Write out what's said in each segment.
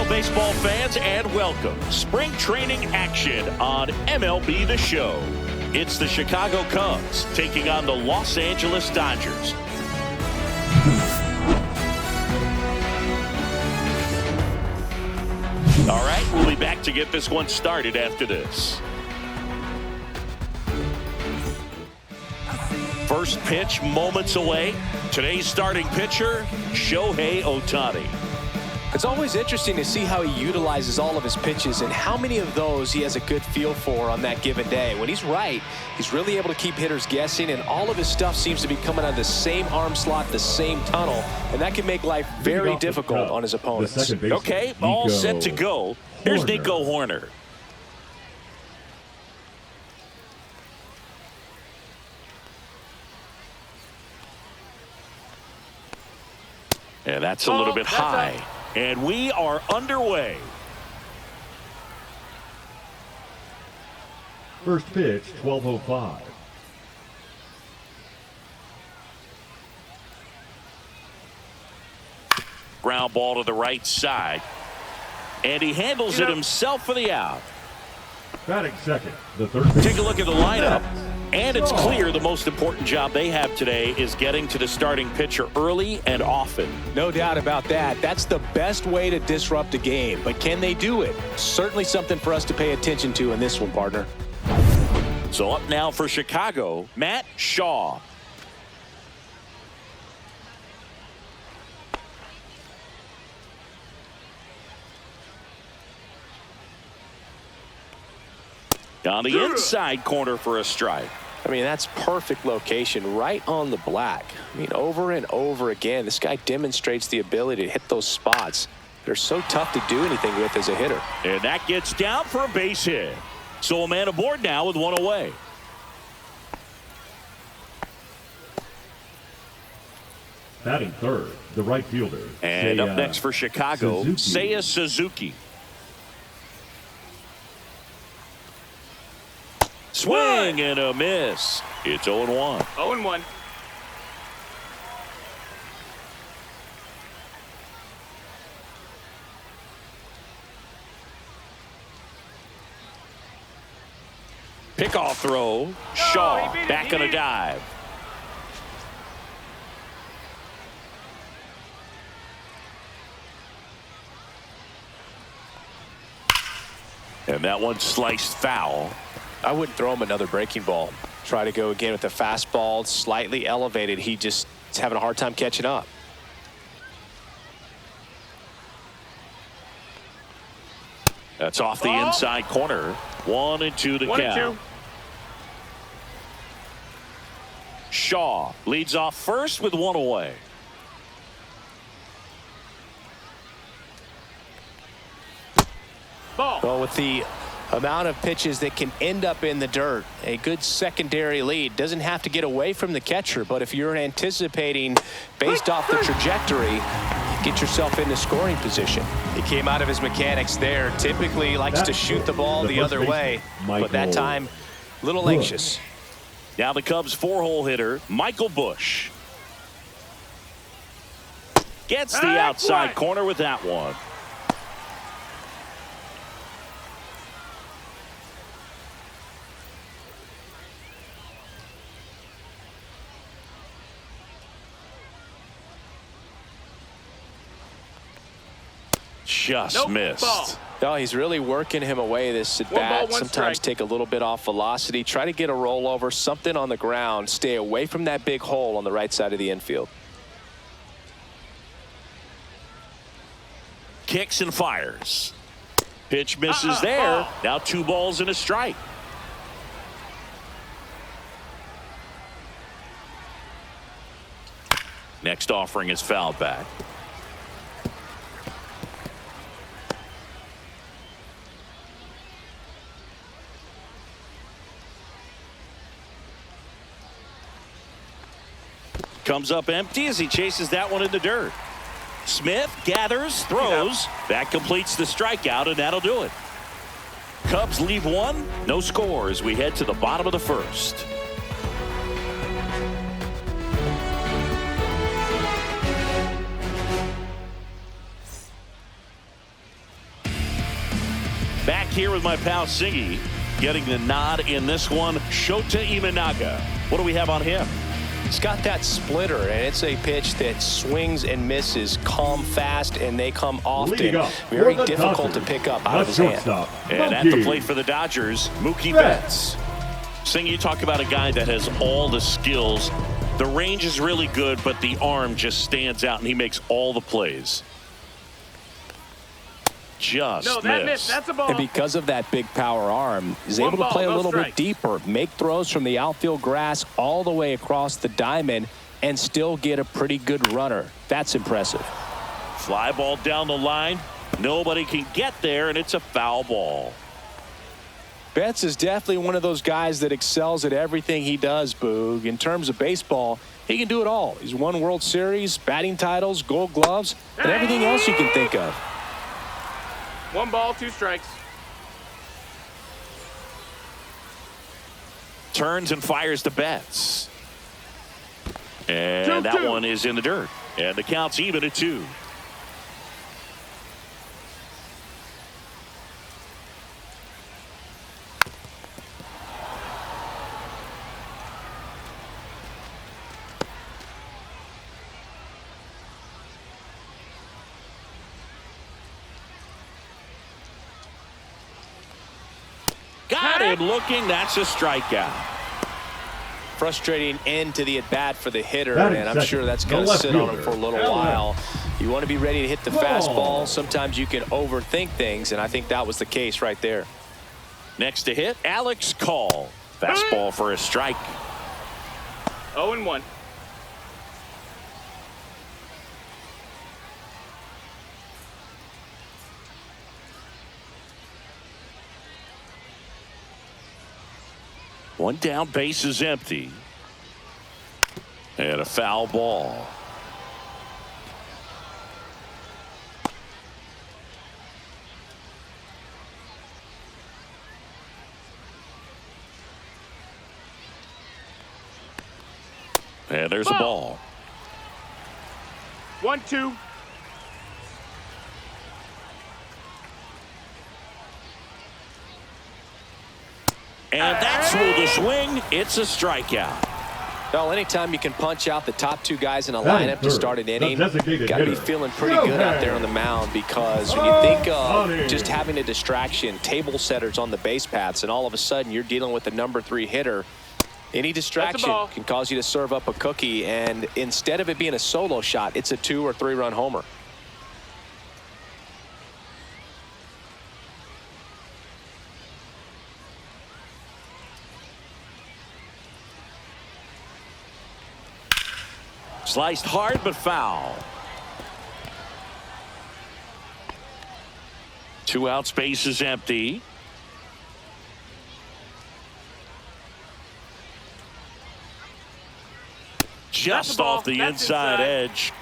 Baseball fans, and welcome. Spring training action on MLB The Show. It's the Chicago Cubs taking on the Los Angeles Dodgers. All right, we'll be back to get this one started after this. First pitch moments away. Today's starting pitcher, Shohei Ohtani. It's always interesting to see how he utilizes all of his pitches and how many of those he has a good feel for on that given day. When he's right, he's really able to keep hitters guessing, and all of his stuff seems to be coming out of the same arm slot, the same tunnel, and that can make life very difficult on his opponents. Okay, all set to go. Here's Nico Hoerner. And that's a little bit high. And we are underway. First pitch, 12:05. Ground ball to the right side. And he handles it himself for the out. Batting second, the third pitch. Take a look at the lineup. And it's clear the most important job they have today is getting to the starting pitcher early and often. No doubt about that. That's the best way to disrupt a game. But can they do it? Certainly something for us to pay attention to in this one, partner. So up now for Chicago, Matt Shaw. On the inside corner for a strike. I mean, that's perfect location right on the black. I mean, over and over again, this guy demonstrates the ability to hit those spots. They're so tough to do anything with as a hitter. And that gets down for a base hit. So a man aboard now with one away. Batting third, the right fielder. And up next for Chicago, Seiya Suzuki. Swing and a miss. It's 0-1. 0-1. Pickoff throw. Shaw back on a dive. And that one sliced foul. I wouldn't throw him another breaking ball. Try to go again with the fastball, slightly elevated. He just is having a hard time catching up. That's off the inside corner. 1-2 the count. Shaw leads off first with one away. Well, with the amount of pitches that can end up in the dirt, a good secondary lead doesn't have to get away from the catcher, but if you're anticipating based off the trajectory, get yourself into scoring position. He came out of his mechanics there. Typically likes to shoot the ball the other way, but that time a little anxious. Now the Cubs 4-hole hitter, Michael Busch. Gets the outside corner with that one. Just missed. No, he's really working him away this at bat. Sometimes take a little bit off velocity. Try to get a rollover, something on the ground. Stay away from that big hole on the right side of the infield. Kicks and fires. Pitch misses there. Now 2 balls and a strike. Next offering is fouled back. Comes up empty as he chases that one in the dirt. Smith gathers, throws. That completes the strikeout, and that'll do it. Cubs leave one. No score as we head to the bottom of the first. Back here with my pal Siggy, getting the nod in this one. Shohei Ohtani. What do we have on him? He's got that splitter, and it's a pitch that swings and misses, come fast, and they come often. Very difficult to pick up out of his hand. And at the plate for the Dodgers, Mookie Betts. Sing, you talk about a guy that has all the skills. The range is really good, but the arm just stands out, and he makes all the plays. Just missed. That's a ball. And because of that big power arm, he's able to play a little bit deeper, make throws from the outfield grass all the way across the diamond, and still get a pretty good runner. That's impressive. Fly ball down the line. Nobody can get there, and it's a foul ball. Betts is definitely one of those guys that excels at everything he does, Boog. In terms of baseball, he can do it all. He's won World Series, batting titles, Gold Gloves, and everything else you can think of. 1 ball, 2 strikes. Turns and fires to Betts. And that one is in the dirt. And the count's even at 2. Got him looking. That's a strikeout. Frustrating end to the at-bat for the hitter, and I'm sure that's going to sit on him for a little while. You want to be ready to hit the fastball. Sometimes you can overthink things, and I think that was the case right there. Next to hit, Alex Call. Fastball for a strike. 0-1. One down, base is empty. And a foul ball. And there's a ball. 1-2. And that's through the swing. It's a strikeout. Well, anytime you can punch out the top 2 guys in a lineup to start an inning, got to be feeling pretty good out there on the mound, because when you think of just having a distraction, table setters on the base paths, and all of a sudden you're dealing with the number 3 hitter, any distraction can cause you to serve up a cookie, and instead of it being a solo shot, it's a 2 or 3 run homer. Sliced hard but foul. 2 outs, base is empty. Just off the inside edge.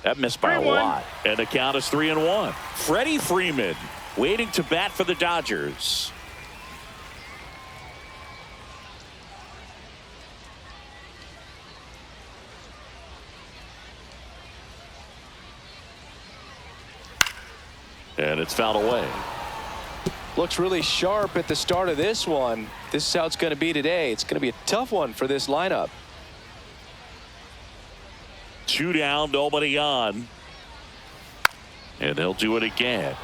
That missed by a lot. And the count is 3-1. Freddie Freeman waiting to bat for the Dodgers. And it's fouled away. Looks really sharp at the start of this one. This is how it's going to be today. It's going to be a tough one for this lineup. 2 down, nobody on. And they'll do it again.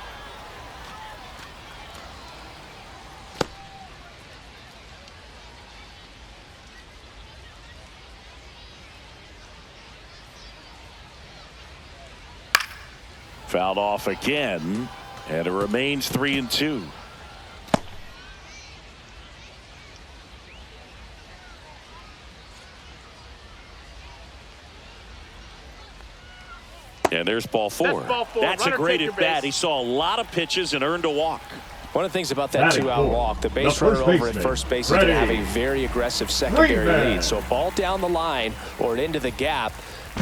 Fouled off again, and it remains 3-2. And there's ball 4. That's ball 4. That's a Runner, great take your at bat. base. He saw a lot of pitches and earned a walk. One of the things about that Batting two-out fourth, walk, the the base first runner over at baseman, first base is going to have a Freddie very aggressive secondary Freeman. lead. So a ball down the line or into the gap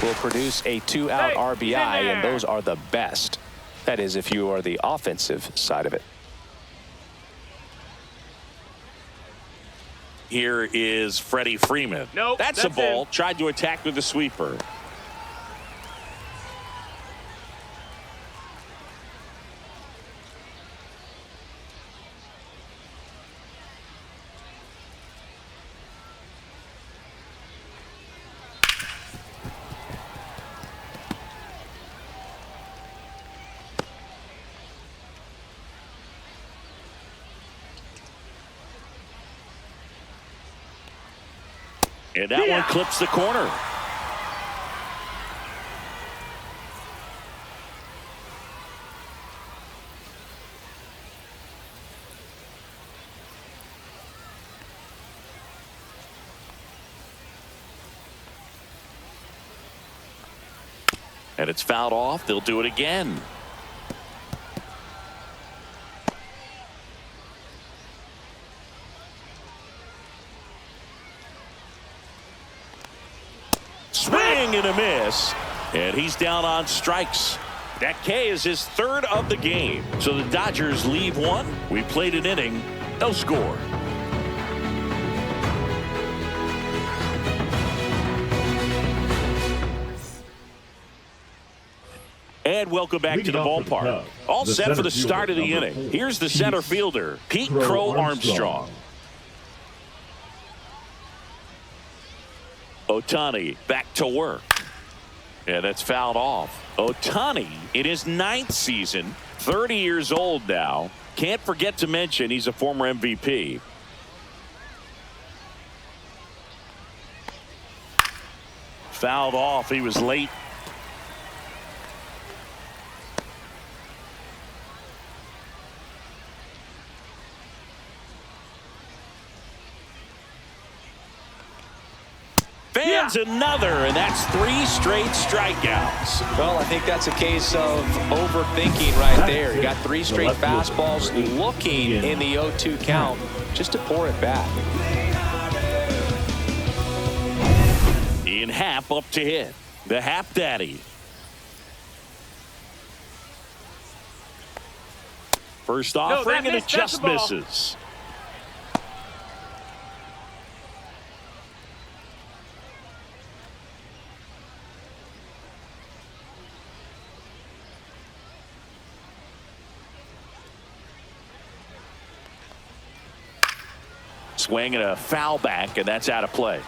will produce a two-out RBI, and those are the best. That is, if you are the offensive side of it. Here is Freddie Freeman. Nope, that's a that's ball. in. Tried to attack with the sweeper. And that one clips the corner. And it's fouled off. They'll do it again. Swing and a miss, and he's down on strikes. That K is his third of the game. So the Dodgers leave one. We played an inning, no score. And welcome back to the ballpark. All set for the start of the inning. Here's the center fielder, Pete Crow-Artmstrong. Ohtani back to work. Yeah, that's fouled off. Ohtani in his 9th season, 30 years old now. Can't forget to mention he's a former MVP. Fouled off. He was late. Fans another, and that's 3 straight strikeouts. Well, I think that's a case of overthinking right there. You got 3 straight fastballs looking in the 0-2 count just to pour it back. Ian Happ up to hit. The Happ Daddy. First offering, and it just misses. Swing and a foul back, and that's out of play.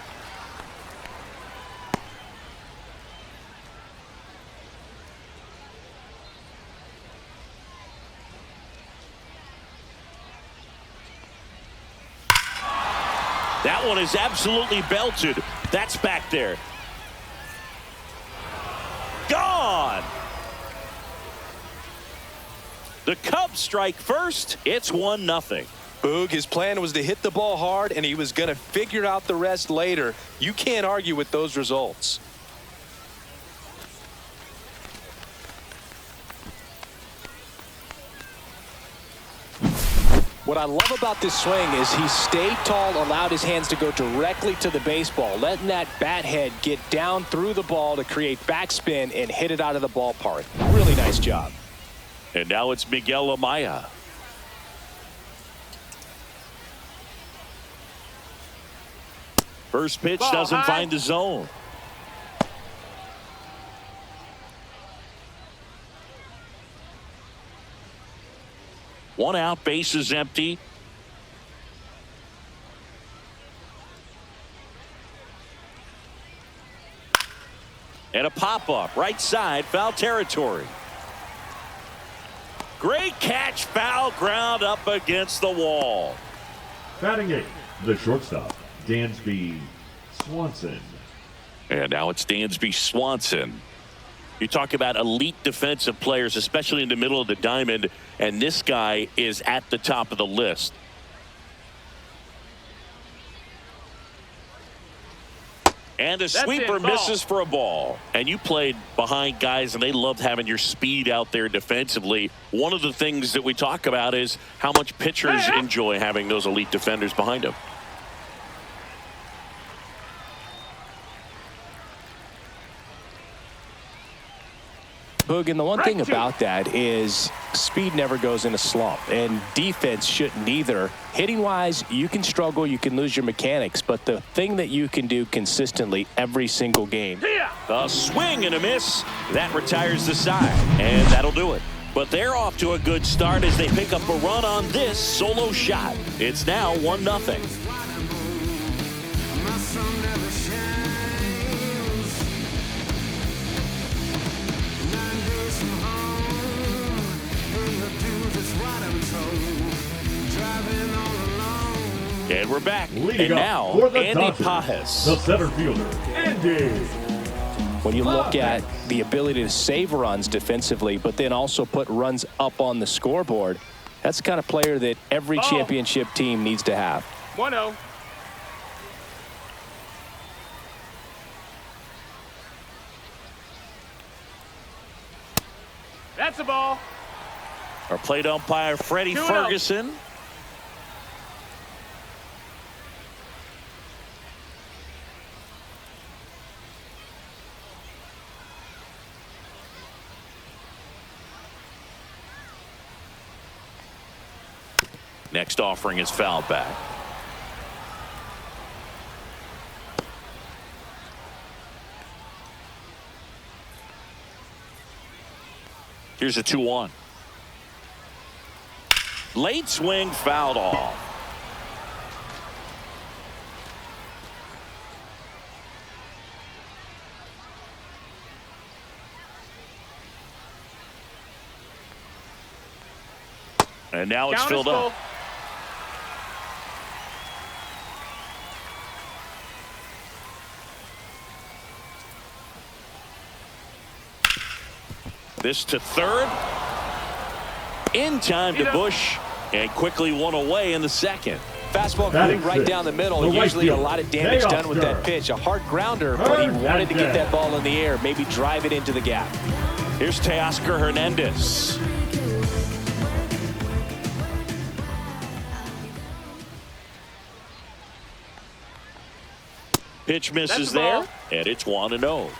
That one is absolutely belted. That's back there. Gone. The Cubs strike first. It's 1-0. Boog, his plan was to hit the ball hard, and he was going to figure out the rest later. You can't argue with those results. What I love about this swing is he stayed tall, allowed his hands to go directly to the baseball, letting that bat head get down through the ball to create backspin and hit it out of the ballpark. Really nice job. And now it's Miguel Amaya. First pitch doesn't find the zone. One out, base is empty. And a pop-up, right side, foul territory. Great catch, foul ground up against the wall. Batting 8, the shortstop, Dansby Swanson. And now it's Dansby Swanson. You talk about elite defensive players, especially in the middle of the diamond, and this guy is at the top of the list. And the sweeper misses for a ball. And you played behind guys, and they loved having your speed out there defensively. One of the things that we talk about is how much pitchers enjoy having those elite defenders behind them. Boog, and the one thing about that is speed never goes in a slump, and defense shouldn't either. Hitting wise, you can struggle, you can lose your mechanics, but the thing that you can do consistently every single game. A swing and a miss. That retires the side, and that'll do it. But they're off to a good start as they pick up a run on this solo shot. It's now 1-0. And we're back. Leading and now, for the Andy Dodgers, Pajes. the center fielder, Andy. When you look at the ability to save runs defensively, but then also put runs up on the scoreboard, that's the kind of player that every championship team needs to have. 1-0. That's a ball. Our plate umpire, Freddie Ferguson. Next offering is fouled back. Here's a 2-1. Late swing, fouled off. And now it's filled up. This to third. In time to Busch, and quickly one away in the second. Fastball going right down the middle. Usually a lot of damage done with that pitch. A hard grounder, but he wanted to get that ball in the air, maybe drive it into the gap. Here's Teoscar Hernandez. Pitch misses there, and it's 1-0.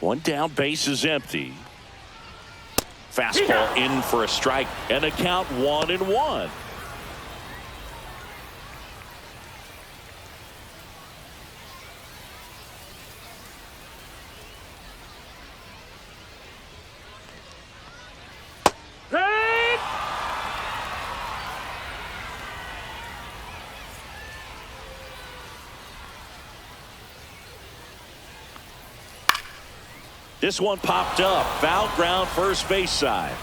One down, base is empty. Fastball in for a strike, and a count 1-1. This one popped up. Foul ground, first base side.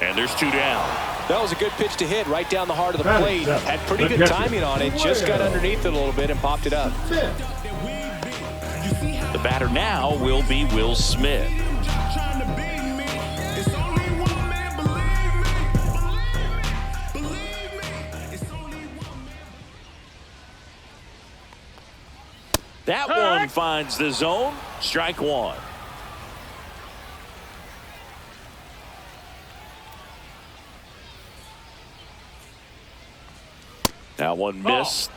And there's 2 down. That was a good pitch to hit right down the heart of the plate. Had pretty good timing on it. Just got underneath it a little bit and popped it up. The batter now will be Will Smith. That one finds the zone. Strike one. That one missed.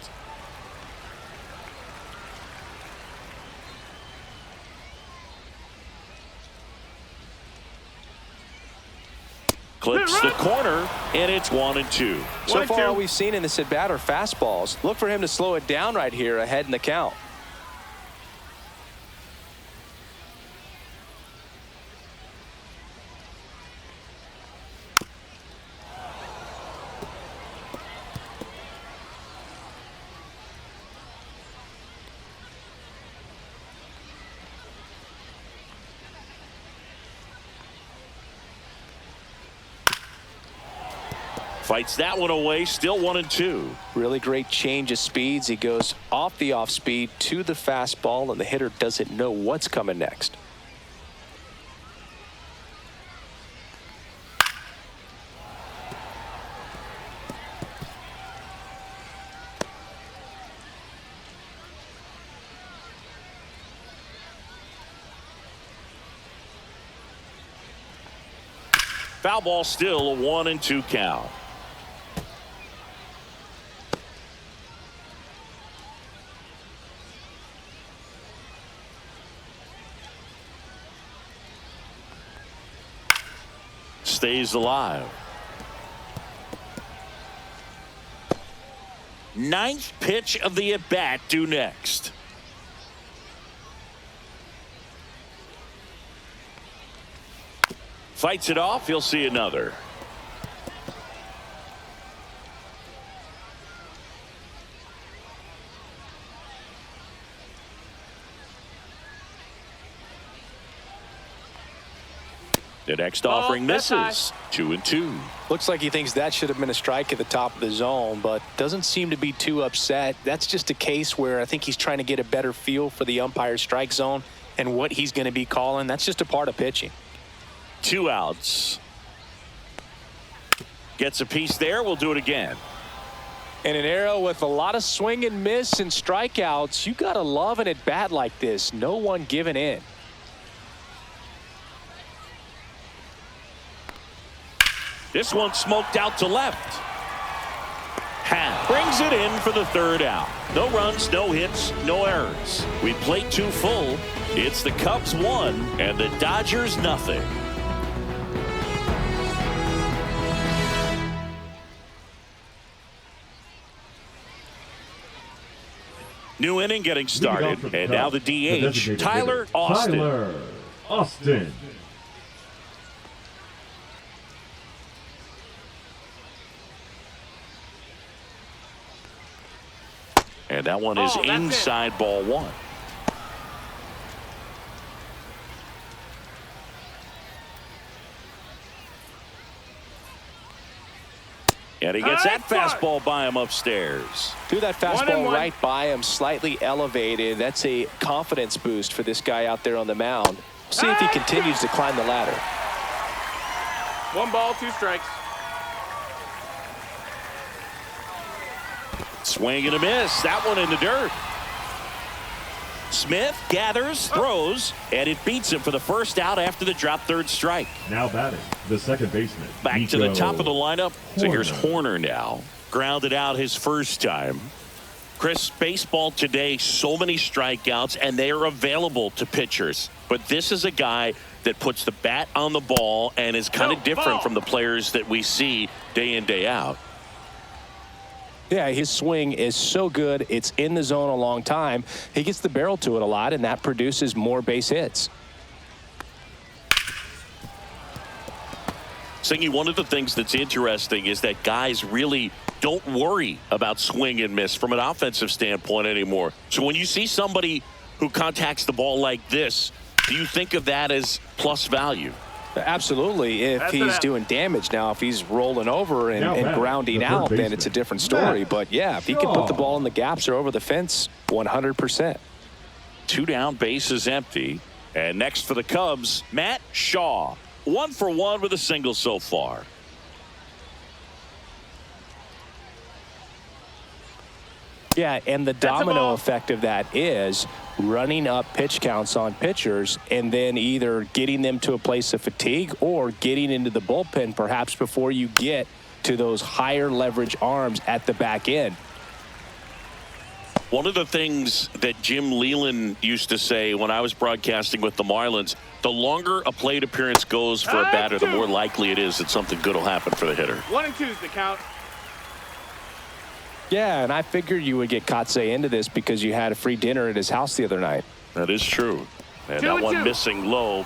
Clips the corner, and it's 1-2. So far, all we've seen in this at bat are fastballs. Look for him to slow it down right here ahead in the count. Fights that one away, still 1-2. Really great change of speeds. He goes off the off speed to the fastball, and the hitter doesn't know what's coming next. Foul ball, still a 1-2 count. Stays alive. Ninth pitch of the at-bat due next. Fights it off. He'll see another. The next offering misses. 2-2. Looks like he thinks that should have been a strike at the top of the zone, but doesn't seem to be too upset. That's just a case where I think he's trying to get a better feel for the umpire's strike zone and what he's going to be calling. That's just a part of pitching. 2 outs. Gets a piece there. We'll do it again. In an era with a lot of swing and miss and strikeouts, you got to love an at-bat like this. No one giving in. This one smoked out to left. Happ brings it in for the 3rd out. No runs, no hits, no errors. We played 2 full. It's the Cubs 1 and the Dodgers nothing. New inning getting started, and now the DH, Tyler Austin. Tyler Austin. And that one is inside ball 1. And he gets that fastball by him upstairs. Threw that fastball right by him, slightly elevated. That's a confidence boost for this guy out there on the mound. See if he continues to climb the ladder. 1 ball, 2 strikes. Swing and a miss. That one in the dirt. Smith gathers, throws, and it beats him for the 1st out after the drop 3rd strike. Now batting, the second baseman. Back Nico to the top of the lineup. So here's Hoerner. Hoerner now. Grounded out his 1st time. Chris, baseball today, so many strikeouts, and they are available to pitchers. But this is a guy that puts the bat on the ball and is kind of different from the players that we see day in, day out. Yeah, his swing is so good. It's in the zone a long time. He gets the barrel to it a lot, and that produces more base hits. Singy, one of the things that's interesting is that guys really don't worry about swing and miss from an offensive standpoint anymore. So when you see somebody who contacts the ball like this, do you think of that as plus value? Absolutely. If he's doing damage now, if he's rolling over and grounding out, then it's a different story. But yeah, if he can put the ball in the gaps or over the fence, 100%. 2 down, bases empty. And next for the Cubs, Matt Shaw. 1 for 1 with a single so far. Yeah, and the domino effect of that is running up pitch counts on pitchers and then either getting them to a place of fatigue or getting into the bullpen perhaps before you get to those higher leverage arms at the back end. One of the things that Jim Leyland used to say when I was broadcasting with the Marlins, the longer a plate appearance goes for a batter, the more likely it is that something good will happen for the hitter. 1 and 2 is the count. Yeah, and I figured you would get Kotsay into this because you had a free dinner at his house the other night. That is true. And that one missing low.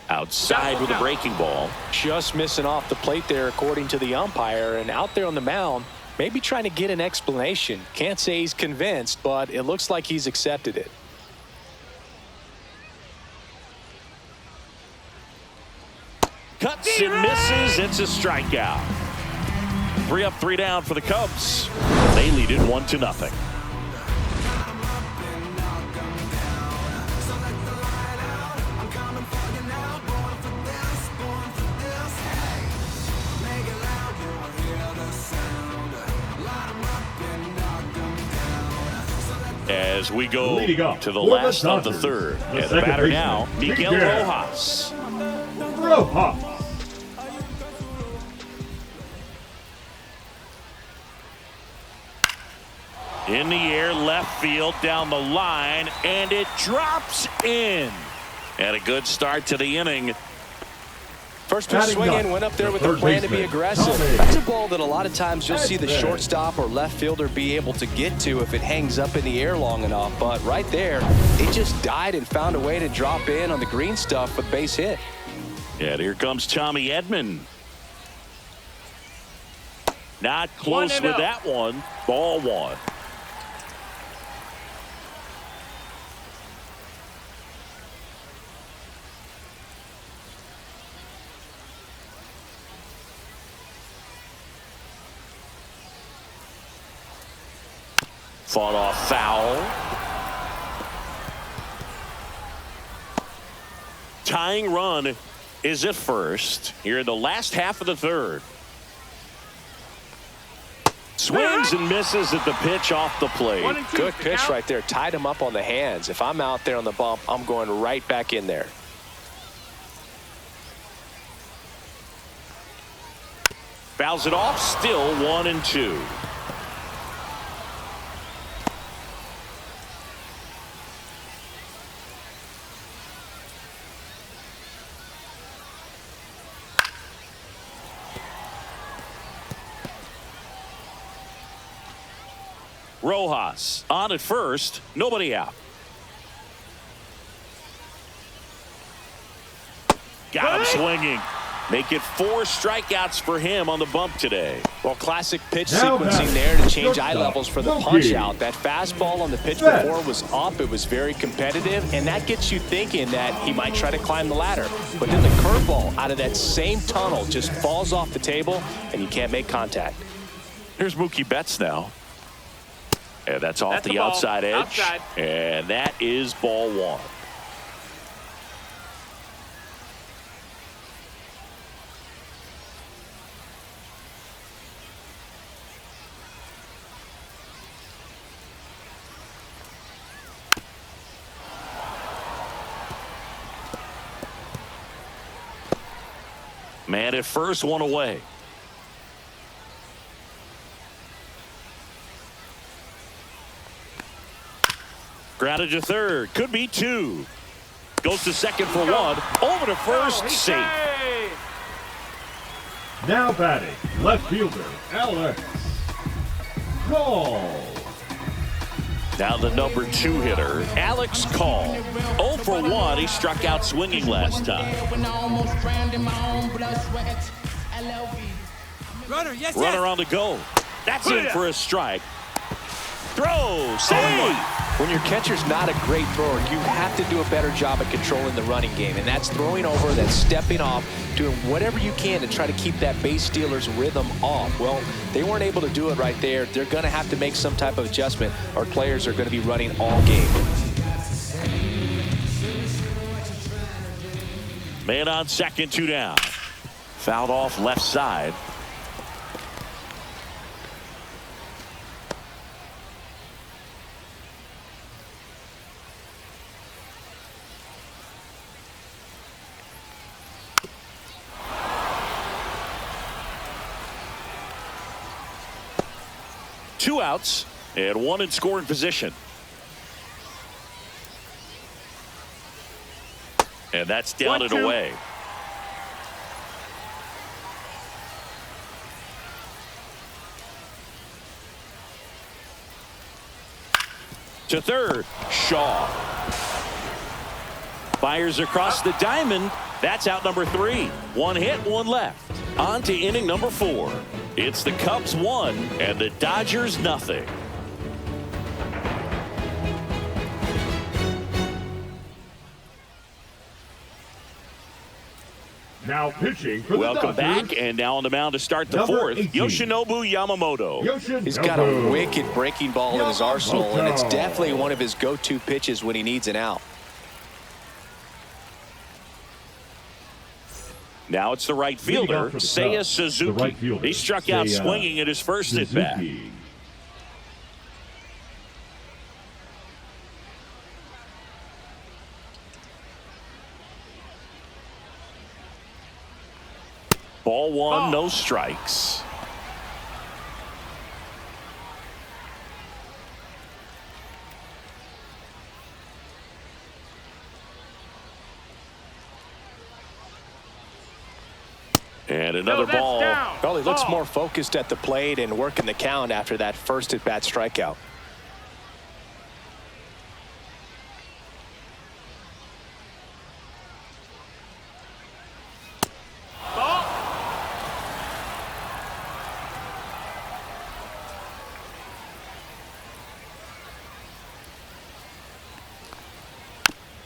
Outside with a breaking ball. Just missing off the plate there according to the umpire, and out there on the mound maybe trying to get an explanation. Can't say he's convinced, but it looks like he's accepted it. Cuts and misses. It's a strikeout. 3 up, 3 down for the Cubs. They lead it 1-0. As as we go Leading up to the for the last of the Dodgers, third. the And the second batter baseman, now, Miguel Miguel Rojas. Rojas. In the air, left field, down the line, and it drops in. And a good start to the inning. First pitch swing in, went up there with the plan to be aggressive. That's a ball that a lot of times you'll see the shortstop or left fielder be able to get to if it hangs up in the air long enough. But right there, it just died and found a way to drop in on the green stuff with base hit. And here comes Tommy Edman. Not close with that one. Ball one. Fought off foul. Tying run is at first here in the last half of the third. Swings and misses at the pitch off the plate. Good pitch right there. Tied him up on the hands. If I'm out there on the bump, I'm going right back in there. Fouls it off. Still 1-2. Rojas on at first, nobody out. Got him swinging. Make it 4 strikeouts for him on the bump today. Well, classic pitch sequencing there to change eye levels for the punch out. That fastball on the pitch before was up. It was very competitive, and that gets you thinking that he might try to climb the ladder. But then the curveball out of that same tunnel just falls off the table, and you can't make contact. Here's Mookie Betts now. And that's off the outside edge. And that is ball one. Man at first, one away. Grounded to third. Could be 2. Goes to second for 1. Over to first. Safe. Now batting, left fielder, Alex Call. Now the number 2 hitter, Alex Call. 0 for 1. He struck out swinging last time. Runner on the go. That's in for a strike. Throw. Save. When your catcher's not a great thrower, you have to do a better job at controlling the running game. And that's throwing over, that's stepping off, doing whatever you can to try to keep that base stealer's rhythm off. Well, they weren't able to do it right there. They're going to have to make some type of adjustment, or players are going to be running all game. Man on second, 2 down. Fouled off left side. Two outs and 1 in scoring position. And that's down and away. To third, Shaw. Fires across the diamond. That's out number 3. 1 hit, 1 left. On to inning number 4. It's the Cubs 1 and the Dodgers nothing. Now pitching for the Welcome Dodgers. back, and now on the mound to start the Number 4th, 18. Yoshinobu Yamamoto. He's got a wicked breaking ball in his arsenal, and it's definitely one of his go-to pitches when he needs an out. Now it's the right fielder, Seiya Suzuki. He struck out swinging at his first at bat. Ball one, no strikes. And another ball. Well, he looks more focused at the plate and working the count after that first at-bat strikeout.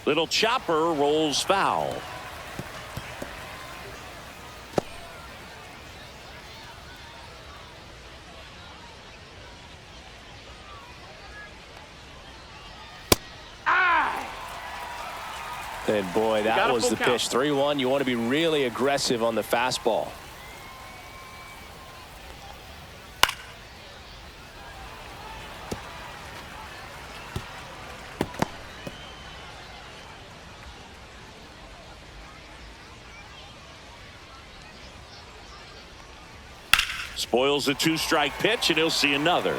Little chopper rolls foul. And boy, that was the pitch. 3-1. You want to be really aggressive on the fastball. Spoils the 2-strike pitch, and he'll see another.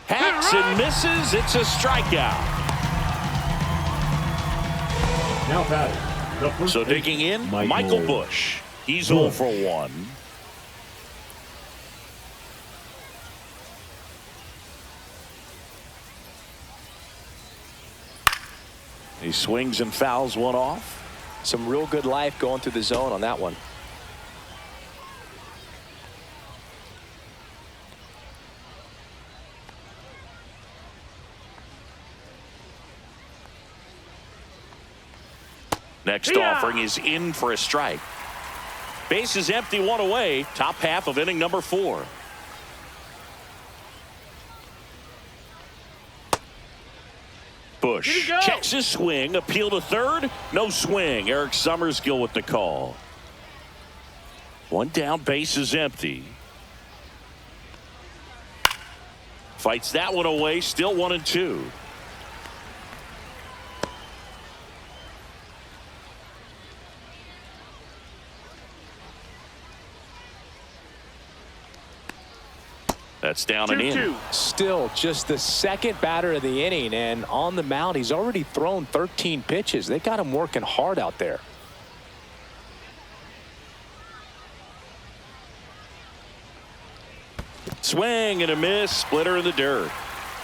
Hacks and misses. It's a strikeout. Now batting, the first So baseman, digging in, Michael Busch. He's 0 for 1. He swings and fouls one off. Some real good life going through the zone on that one. Next offering is in for a strike. Base is empty, one away. Top half of inning number 4. Busch checks his swing. Appeal to third. No swing. Eric Summergill with the call. One down. Base is empty. Fights that one away. Still 1-2. That's down and in. Still just the second batter of the inning, and on the mound he's already thrown 13 pitches. They got him working hard out there. Swing and a miss. Splitter in the dirt.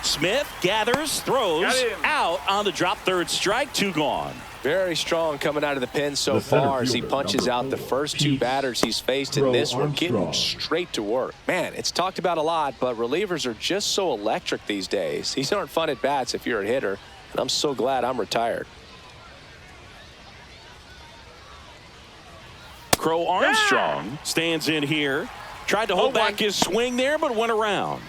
Smith gathers, throws out on the drop. Third strike. 2 gone. Very strong coming out of the pen so far as he punches out the first 2 batters he's faced in this one, getting straight to work. Man, it's talked about a lot, but relievers are just so electric these days. These aren't fun at bats if you're a hitter, and I'm so glad I'm retired. Crow-Artmstrong stands in here. Tried to hold back his swing there, but went around.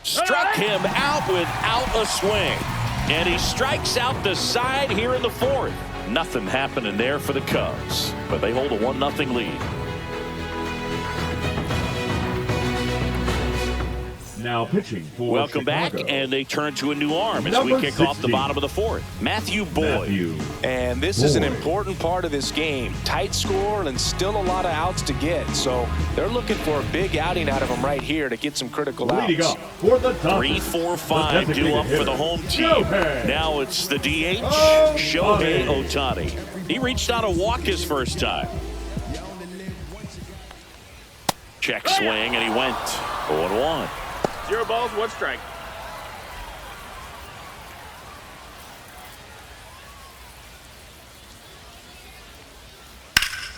Struck him out without a swing. And he strikes out the side here in the 4th. Nothing happening there for the Cubs, but they hold a 1-0 lead. Now pitching for Welcome Chicago. back, and they turn to a new arm as we kick off the bottom of the 4th. Matthew Boyd. And this is an important part of this game. Tight score and still a lot of outs to get. So they're looking for a big outing out of him right here to get some critical outs. Leading up for the Dodgers, 3-4-5 due up for the home team. Now it's the DH, Shohei Ohtani. He reached out a walk his first time. Check swing, and he went 0-1. 0 balls, 1 strike.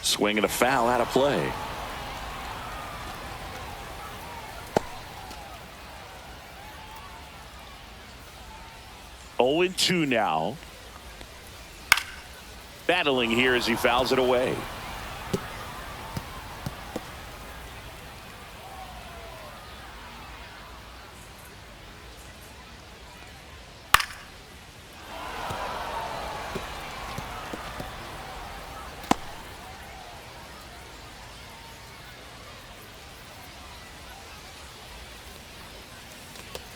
Swing and a foul out of play. 0-2 now. Battling here as he fouls it away.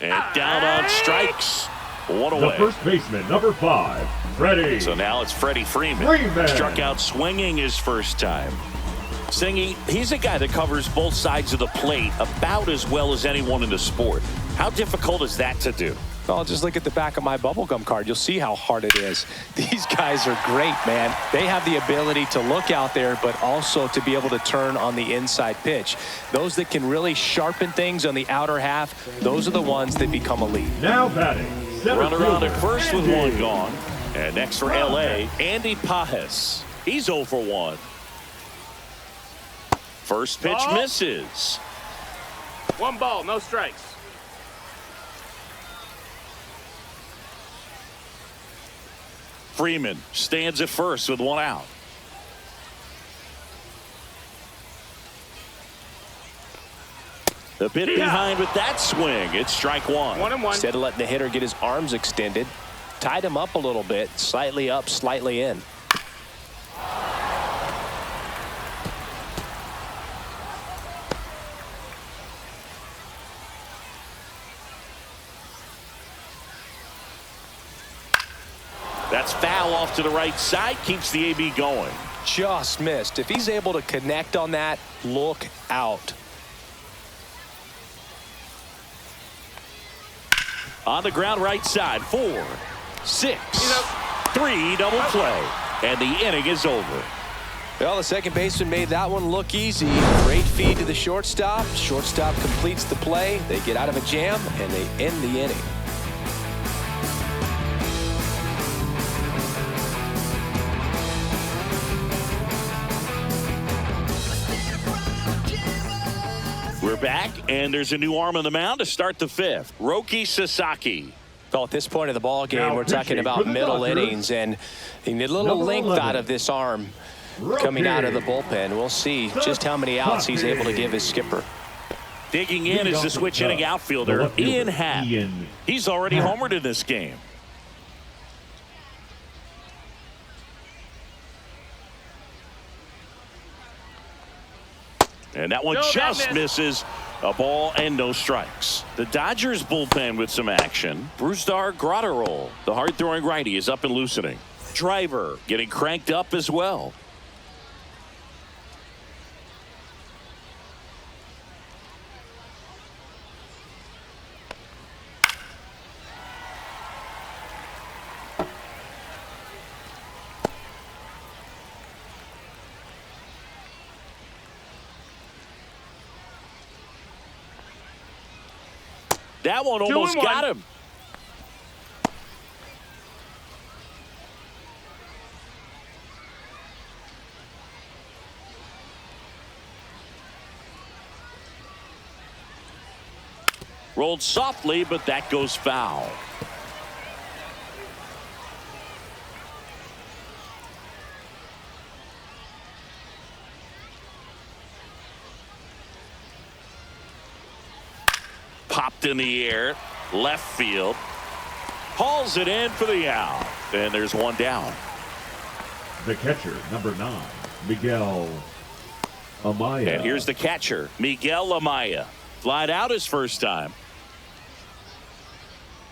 And down on strikes. One away. The first baseman, number 5, Freddie. So now it's Freddie Freeman. Struck out swinging his first time. Singy, he's a guy that covers both sides of the plate about as well as anyone in the sport. How difficult is that to do? Well, just look at the back of my bubblegum card. You'll see how hard it is. These guys are great, man. They have the ability to look out there, but also to be able to turn on the inside pitch. Those that can really sharpen things on the outer half, those are the ones that become elite. Now batting. Runner on at first with one gone. And next for LA, Andy Pajes. He's 0 for 1. First pitch misses. 1 ball, no strikes. Freeman stands at first with 1 out. The bit behind with that swing. It's strike 1. 1-1. Instead of letting the hitter get his arms extended, tied him up a little bit, slightly up, slightly in. That's foul off to the right side. Keeps the AB going. Just missed. If he's able to connect on that, look out. On the ground right side. 4, 6, 3 double play. And the inning is over. Well, the second baseman made that one look easy. Great feed to the shortstop. Shortstop completes the play. They get out of a jam, and they end the inning. We're back, and there's a new arm on the mound to start the 5th. Roki Sasaki. Well, at this point of the ball game, Now we're talking pitching about for the middle Dodgers, innings, and you need a little number length 11, out of this arm coming out of the bullpen. We'll see just how many outs he's able to give his skipper. Digging in is the switch inning outfielder, Ian Happ. He's already homered in this game. And that one just misses. A ball and no strikes. The Dodgers bullpen with some action. Brusdar Graterol, the hard-throwing righty, is up and loosening. Driver getting cranked up as well. That one almost got him. Rolled softly, but that goes foul. Popped in the air, left field. Hauls it in for the out. And there's one down. The catcher, number 9, Miguel Amaya. And here's the catcher, Miguel Amaya. Flied out his first time.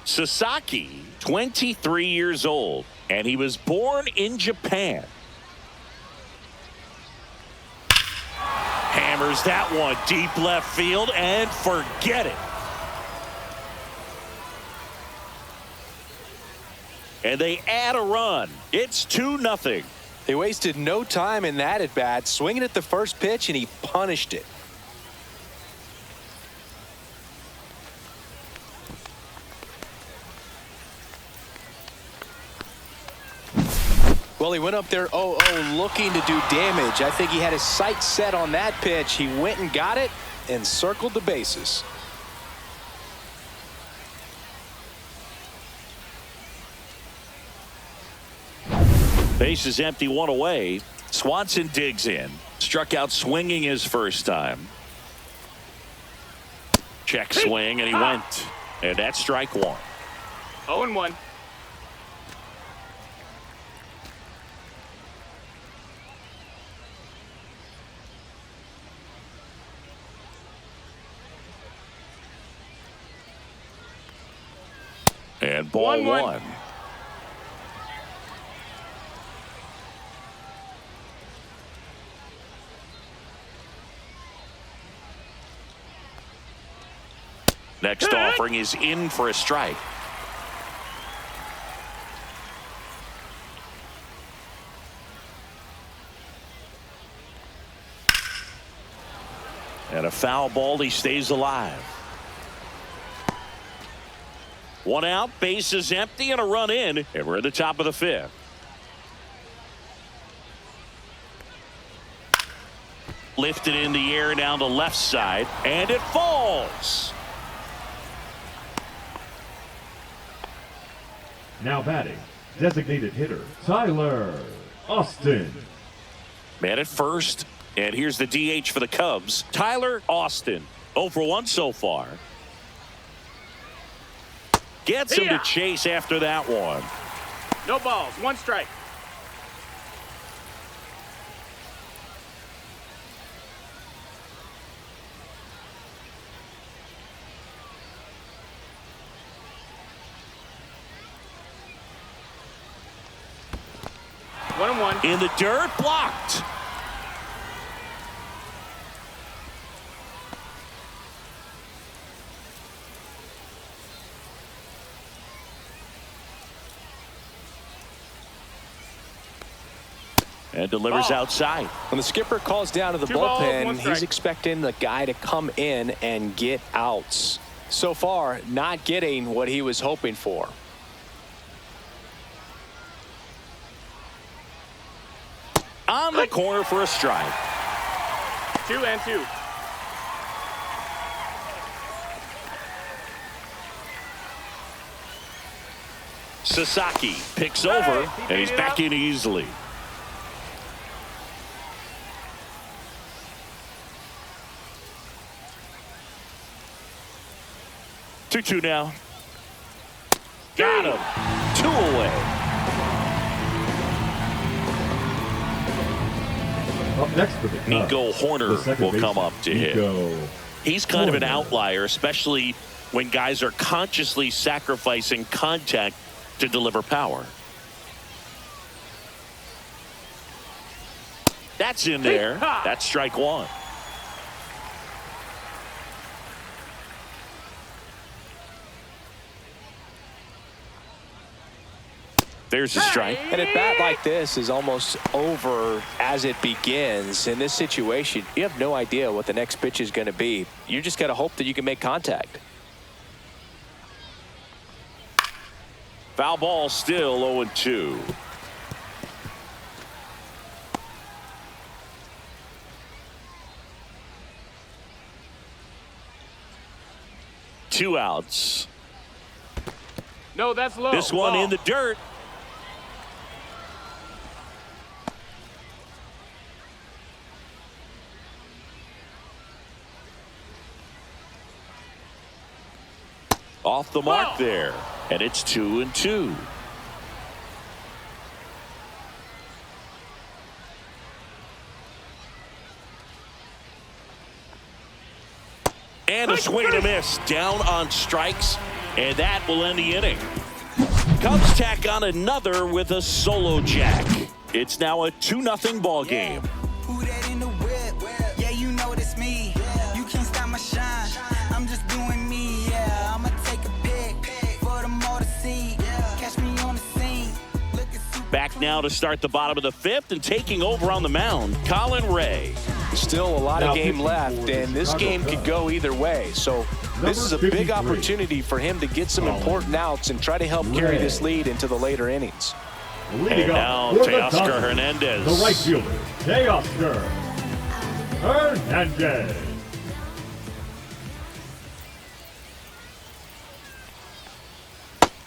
Sasaki, 23 years old, and he was born in Japan. Hammers that one deep left field and forget it. And they add a run. It's 2-0. They wasted no time in that at bat, swinging at the first pitch, and he punished it. Well, he went up there 0-0 looking to do damage. I think he had his sights set on that pitch. He went and got it and circled the bases. Base is empty, 1 away. Swanson digs in. Struck out swinging his first time. Check swing, and he went. And that's strike 1. 0-1. And ball 1. Next offering is in for a strike. And a foul ball, he stays alive. 1 out, base is empty, and a run in, and we're at the top of the 5th. Lifted in the air down the left side, and it falls. Now batting, designated hitter, Tyler Austin. Man at first, and here's the DH for the Cubs, Tyler Austin. 0 for 1 so far. Gets him to chase after that one. No balls, 1 strike. One and one. In the dirt, blocked. And delivers outside. When the skipper calls down to the 2 balls, 1 bullpen, strike. he's expecting the guy to come in and get outs. So far, not getting what he was hoping for. On the corner for a strike. 2-2. Sasaki picks over, and he's back in easily. Two now. Got him. 2 away. Up next for the Cubs, Nico Hoerner will come up to hit. He's kind of an outlier, especially when guys are consciously sacrificing contact to deliver power. That's in there. That's strike 1. There's a strike. And a bat like this is almost over as it begins. In this situation, you have no idea what the next pitch is going to be. You just got to hope that you can make contact. Foul ball, still 0-2. Two outs. No, that's low. This one Ball. in the dirt. Off the mark there, and it's 2-2. And a swing and a miss, down on strikes, and that will end the inning. Cubs tack on another with a solo jack. It's now a 2-0 ball game. Who that in the whip? Yeah, you know it's me. You can't stop my shine. I'm just doing me. Yeah, I'ma take a pic for them all to see. Catch me on the scene. Back now to start the bottom of the 5th, and taking over on the mound, Colin Ray. Still a lot of game left, and this game could go either way. So this is a big opportunity for him to get some important outs and try to help carry this lead into the later innings. And now Teoscar Hernandez. The right fielder, Teoscar Hernandez.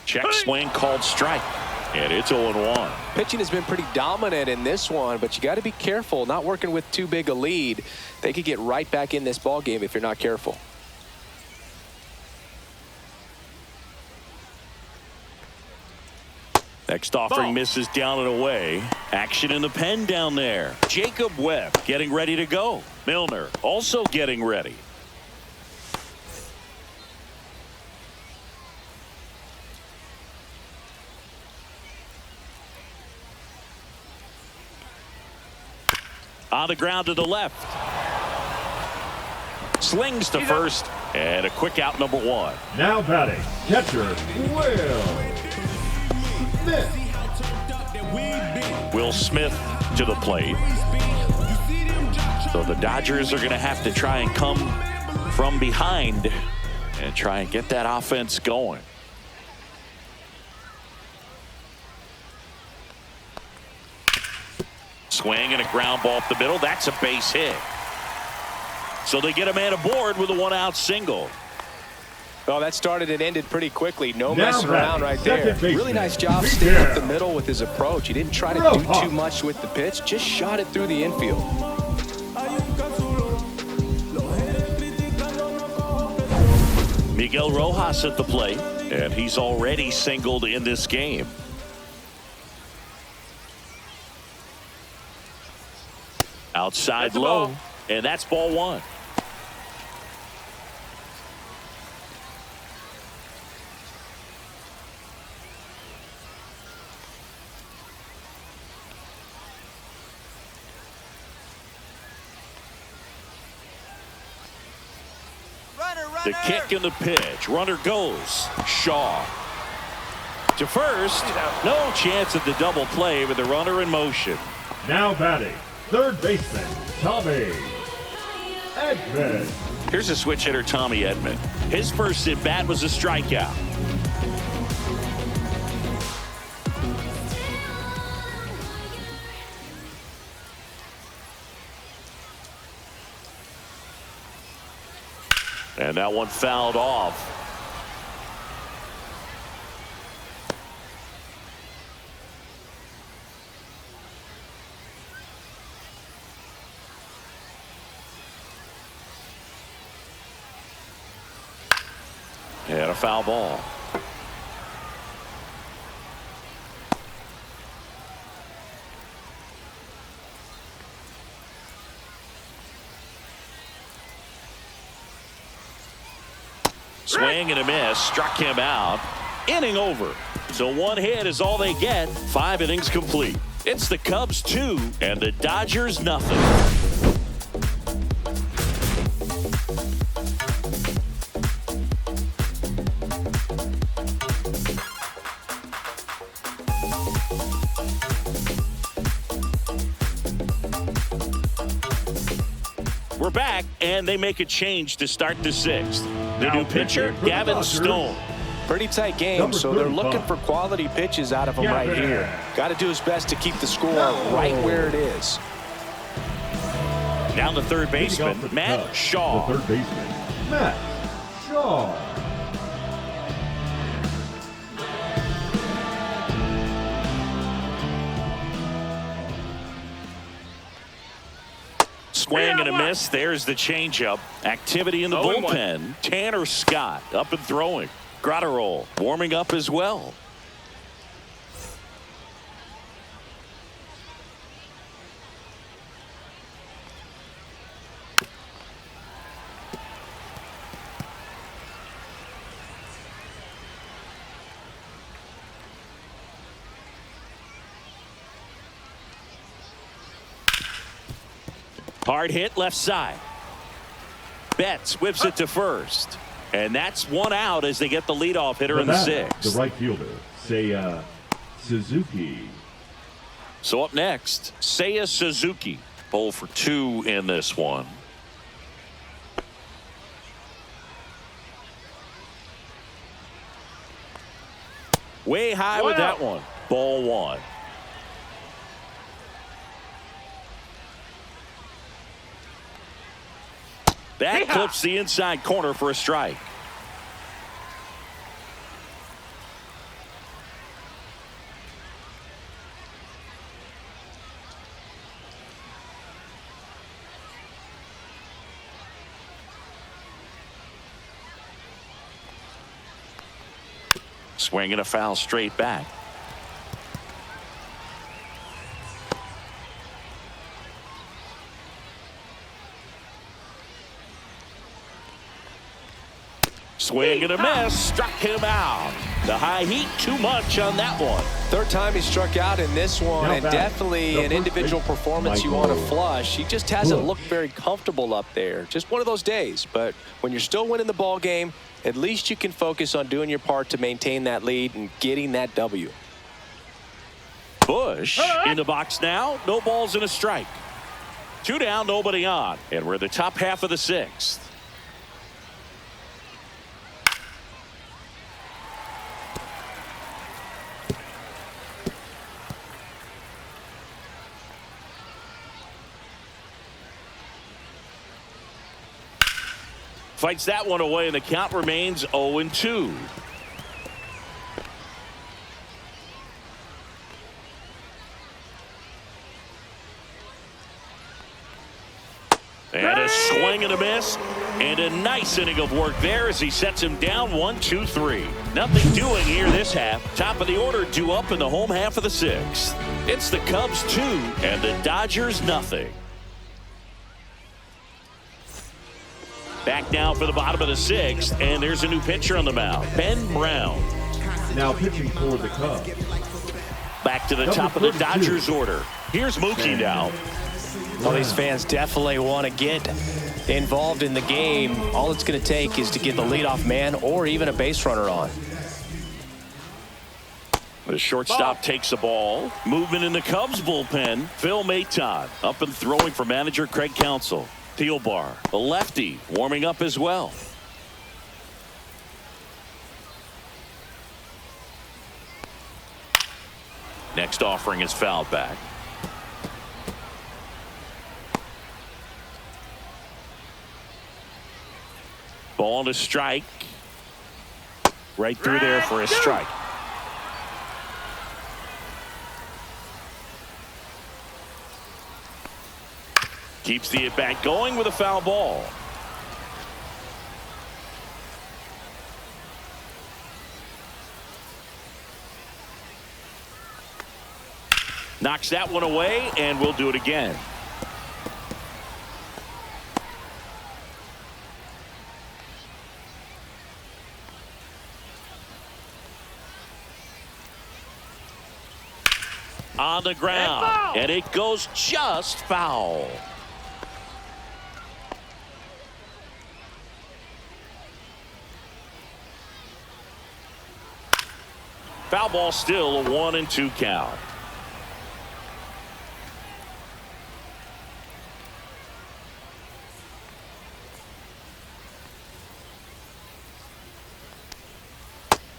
Check swing called strike. And it's 0-1. Pitching has been pretty dominant in this one, but you got to be careful. Not working with too big a lead. They could get right back in this ball game if you're not careful. Next offering misses down and away. Action in the pen down there. Jacob Webb getting ready to go. Milner also getting ready. On the ground to the left. Slings to first. And a quick out, number 1. Now batting, catcher, Will Smith to the plate. So the Dodgers are going to have to try and come from behind and try and get that offense going. Swing and a ground ball up the middle. That's a base hit. So they get a man aboard with a 1-out single. Well, that started and ended pretty quickly. No messing around right there. baseman, Really nice job staying up the middle with his approach. He didn't try to do too much with the pitch. Just shot it through the infield. Miguel Rojas at the plate. And he's already singled in this game. Outside low. Ball. And that's ball 1. The kick and the pitch. Runner goes. Shaw to first. No chance at the double play with the runner in motion. Now batting, third baseman, Tommy Edman. Here's a switch hitter, Tommy Edman. His first at bat was a strikeout. And that one fouled off. And a foul ball. Swing and a miss. Struck him out. Inning over. So 1 hit is all they get. 5 innings complete. It's the Cubs 2 and the Dodgers nothing. We're back, and they make a change to start the 6th. The new pitcher, Gavin Stone. Pretty tight game, so they're looking for quality pitches out of him right here. Got to do his best to keep the score right where it is. Now the third baseman, Matt Shaw. The third baseman, Matt Shaw. Swing and a miss. There's the changeup. Activity in the bullpen. Tanner Scott up and throwing. Grotterol warming up as well. Hard hit left side. Betts whips it to first. And that's 1 out as they get the leadoff hitter in the 6th. The right fielder, Seiya Suzuki. So up next, Seiya Suzuki. 0 for 2 in this one. Way high with that one. Ball 1. That clips the inside corner for a strike. Swing and a foul straight back. Swing and a miss. Struck him out. The high heat too much on that one. Third time he struck out in this one, and definitely an individual performance you want to flush. He just hasn't looked very comfortable up there. Just one of those days. But when you're still winning the ball game, at least you can focus on doing your part to maintain that lead and getting that W. Busch in the box now. No balls and a strike. 2 down, nobody on. And we're in the top half of the 6th. Fights that one away, and the count remains 0-2. And a swing and a miss, and a nice inning of work there as he sets him down 1-2-3. Nothing doing here this half. Top of the order due up in the home half of the 6th. It's the Cubs 2 and the Dodgers nothing. Back now for the bottom of the 6th, and there's a new pitcher on the mound, Ben Brown. Now pitching for the Cubs. Back to the top of the Dodgers order. Here's Mookie now. Well, these fans definitely want to get involved in the game. All it's going to take is to get the leadoff man or even a base runner on. The shortstop takes the ball. Movement in the Cubs bullpen. Phil Maton up and throwing for manager Craig Counsell. Thielbar, the lefty, warming up as well. Next offering is fouled back. Ball to strike. Right through there for a strike. Keeps the at-bat going with a foul ball. Knocks that one away, and we'll do it again. On the ground, and it goes just foul. Foul ball, still a 1-2 count.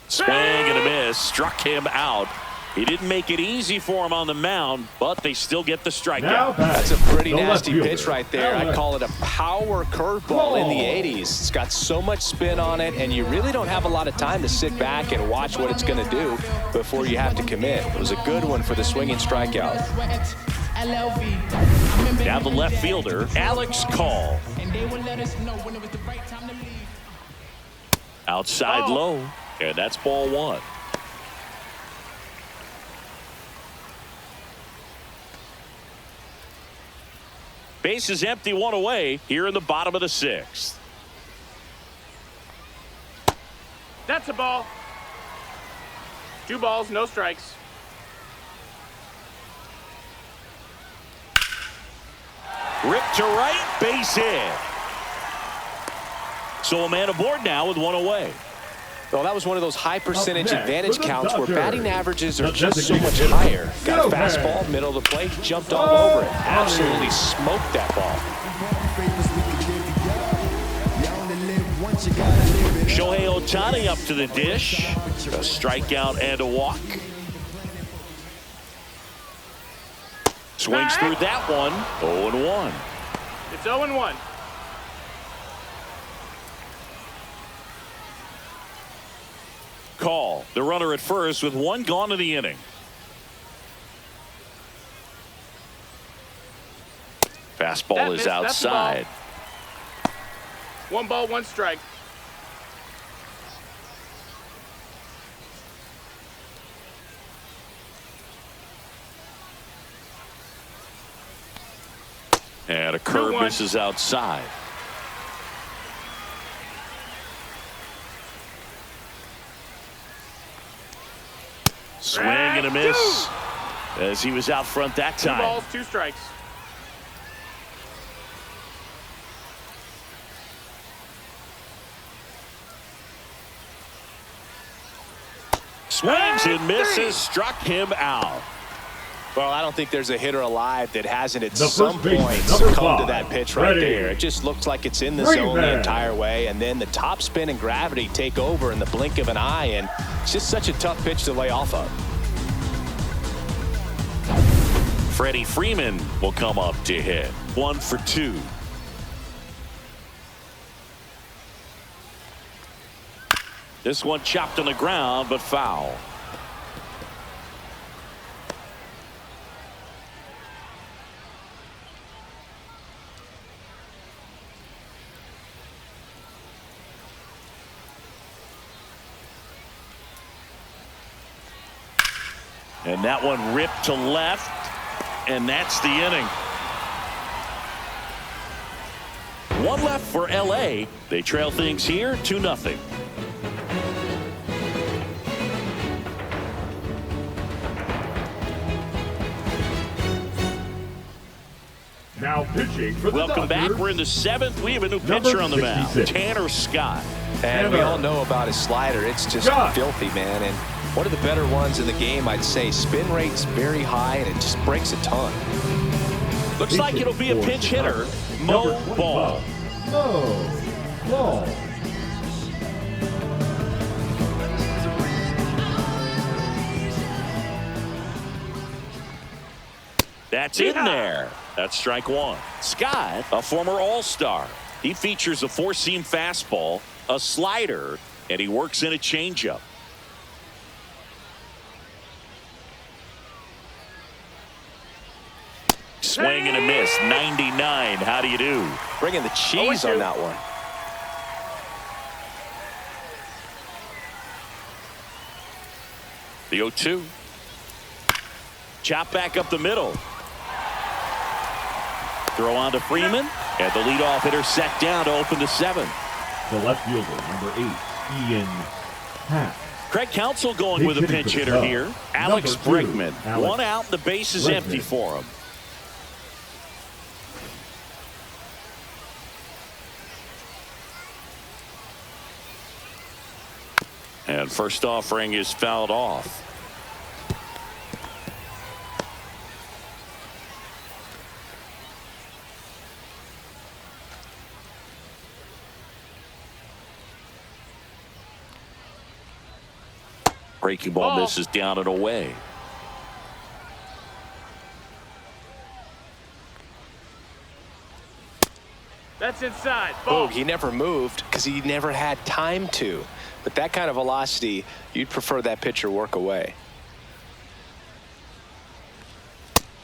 Swing and a miss, struck him out. He didn't make it easy for him on the mound, but they still get the strikeout. That's a pretty nasty pitch right there. I'd call it a power curveball in the 80s. It's got so much spin on it, and you really don't have a lot of time to sit back and watch what it's going to do before you have to commit. It was a good one for the swinging strikeout. Now the left fielder, Alex Call. Outside low, and that's ball 1. Base is empty, 1 away here in the bottom of the 6th. That's a ball. 2 balls, no strikes. Ripped to right, base hit. So a man aboard now with 1 away. Well, that was one of those high percentage advantage counts where batting averages are just so much higher. Got a fastball, middle of the plate, jumped all over it. Absolutely smoked that ball. Shohei Ohtani up to the dish. A strikeout and a walk. Swings through that one. 0-1. It's 0-1. Call, the runner at first with 1 gone in the inning. Fastball is outside. 1 ball, 1 strike. curve misses outside. Swing and a miss as he was out front that time. 2 balls, 2 strikes. Swings and misses, struck him out. Well, I don't think there's a hitter alive that hasn't at The some first baseman, point number succumbed to 5, that pitch right Freddie there. It just looks like it's in the zone the entire way, and then the top spin and gravity take over in the blink of an eye, and it's just such a tough pitch to lay off of. Freddie Freeman will come up to hit. 1 for 2. This one chopped on the ground, but foul. And that one ripped to left, and that's the inning. 1 left for LA. They trail things here 2-0. Now pitching for the Welcome back. Dodgers, We're in the 7th. We have a new Number pitcher on the mound, 66. Tanner Scott. And we all know about his slider. It's just filthy, man. And one of the better ones in the game, I'd say. Spin rate's very high, and it just breaks a ton. Looks like it'll be a pinch hitter, Mo Ball. Mo Ball. That's in there. That's strike 1. Scott, a former All-Star. He features a 4-seam fastball, a slider, and he works in a changeup. Swing and a miss. 99. How do you do? Bringing the cheese on that one. The 0-2. Chop back up the middle. Throw on to Freeman, and the leadoff hitter set down to open the 7th. The left fielder, number 8, Ian Happ. Craig Counsell going with a pinch hitter here. Alex Bregman. 1 out, the base is empty for him. And first offering is fouled off. Breaking ball misses down and away. That's inside. Ball. Oh, he never moved because he never had time to. But that kind of velocity, you'd prefer that pitcher work away.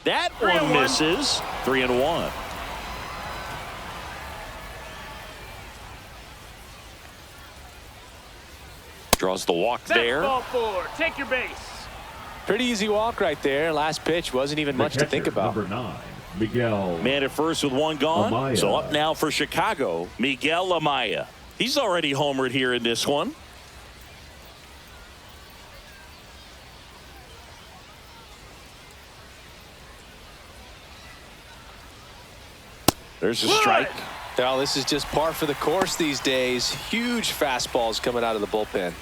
That one misses. 3-1. Draws the walk there. Ball 4. Take your base. Pretty easy walk right there. Last pitch wasn't even much to think about. Number 9, Miguel. Man at first with 1 gone. Amaya. So up now for Chicago, Miguel Amaya. He's already homered here in this one. There's a strike. Well, this is just par for the course these days. Huge fastballs coming out of the bullpen.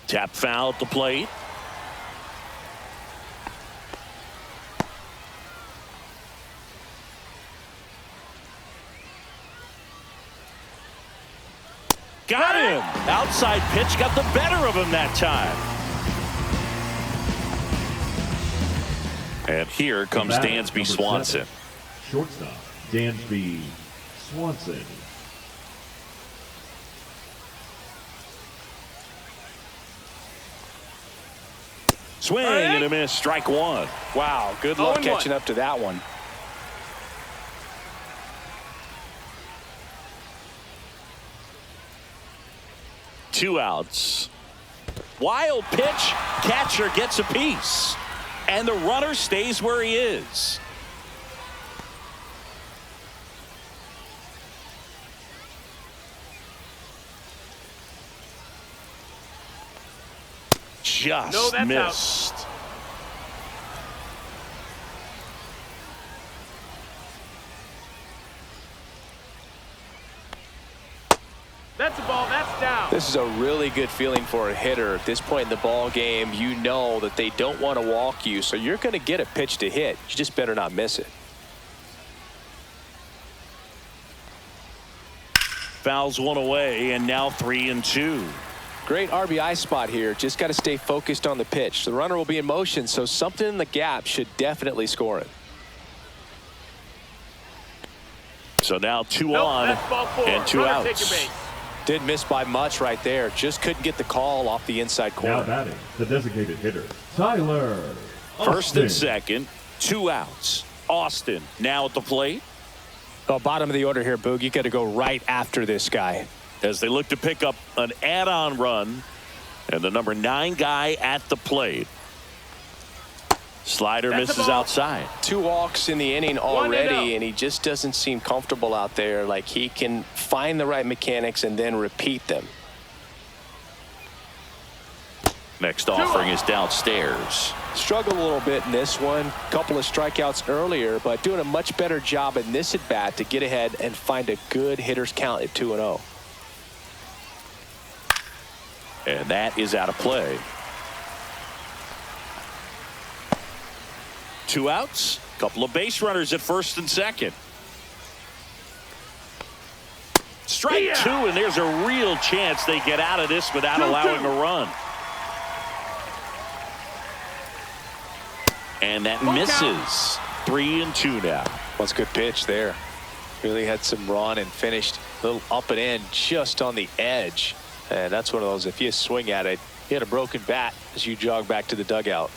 Tap foul at the plate. Got him. Outside pitch got the better of him that time. And here comes Dansby Swanson. Shortstop, Dansby Swanson. Swing and a miss. Strike 1. Wow, good luck catching up to that one. Two outs. Wild pitch. Catcher gets a piece. And the runner stays where he is. Just missed. Out. That's a ball. That's down. This is a really good feeling for a hitter. At this point in the ball game, you know that they don't want to walk you, so you're going to get a pitch to hit. You just better not miss it. Fouls one away, and now 3-2. Great RBI spot here. Just got to stay focused on the pitch. The runner will be in motion, so something in the gap should definitely score it. So now 2 on and 2 Runner, take outs. your base. Didn't miss by much right there. Just couldn't get the call off the inside corner. Now batting, the designated hitter, Tyler First Austin. and second, 2 outs. Austin now at the plate. Oh, bottom of the order here, Boog. You got to go right after this guy. As they look to pick up an add-on run, and the number 9 guy at the plate. Slider misses outside. 2 walks in the inning already, and he just doesn't seem comfortable out there. Like he can find the right mechanics and then repeat them. Next offering is downstairs. Struggled a little bit in this one. Couple of strikeouts earlier, but doing a much better job in this at bat to get ahead and find a good hitter's count at 2-0. And that is out of play. 2 outs. Couple of base runners at first and second. Strike 2, and there's a real chance they get out of this without allowing a run. And that misses. 3-2 now. That's a good pitch there. Really had some run and finished a little up and in just on the edge. And that's one of those, if you swing at it, you had a broken bat as you jog back to the dugout.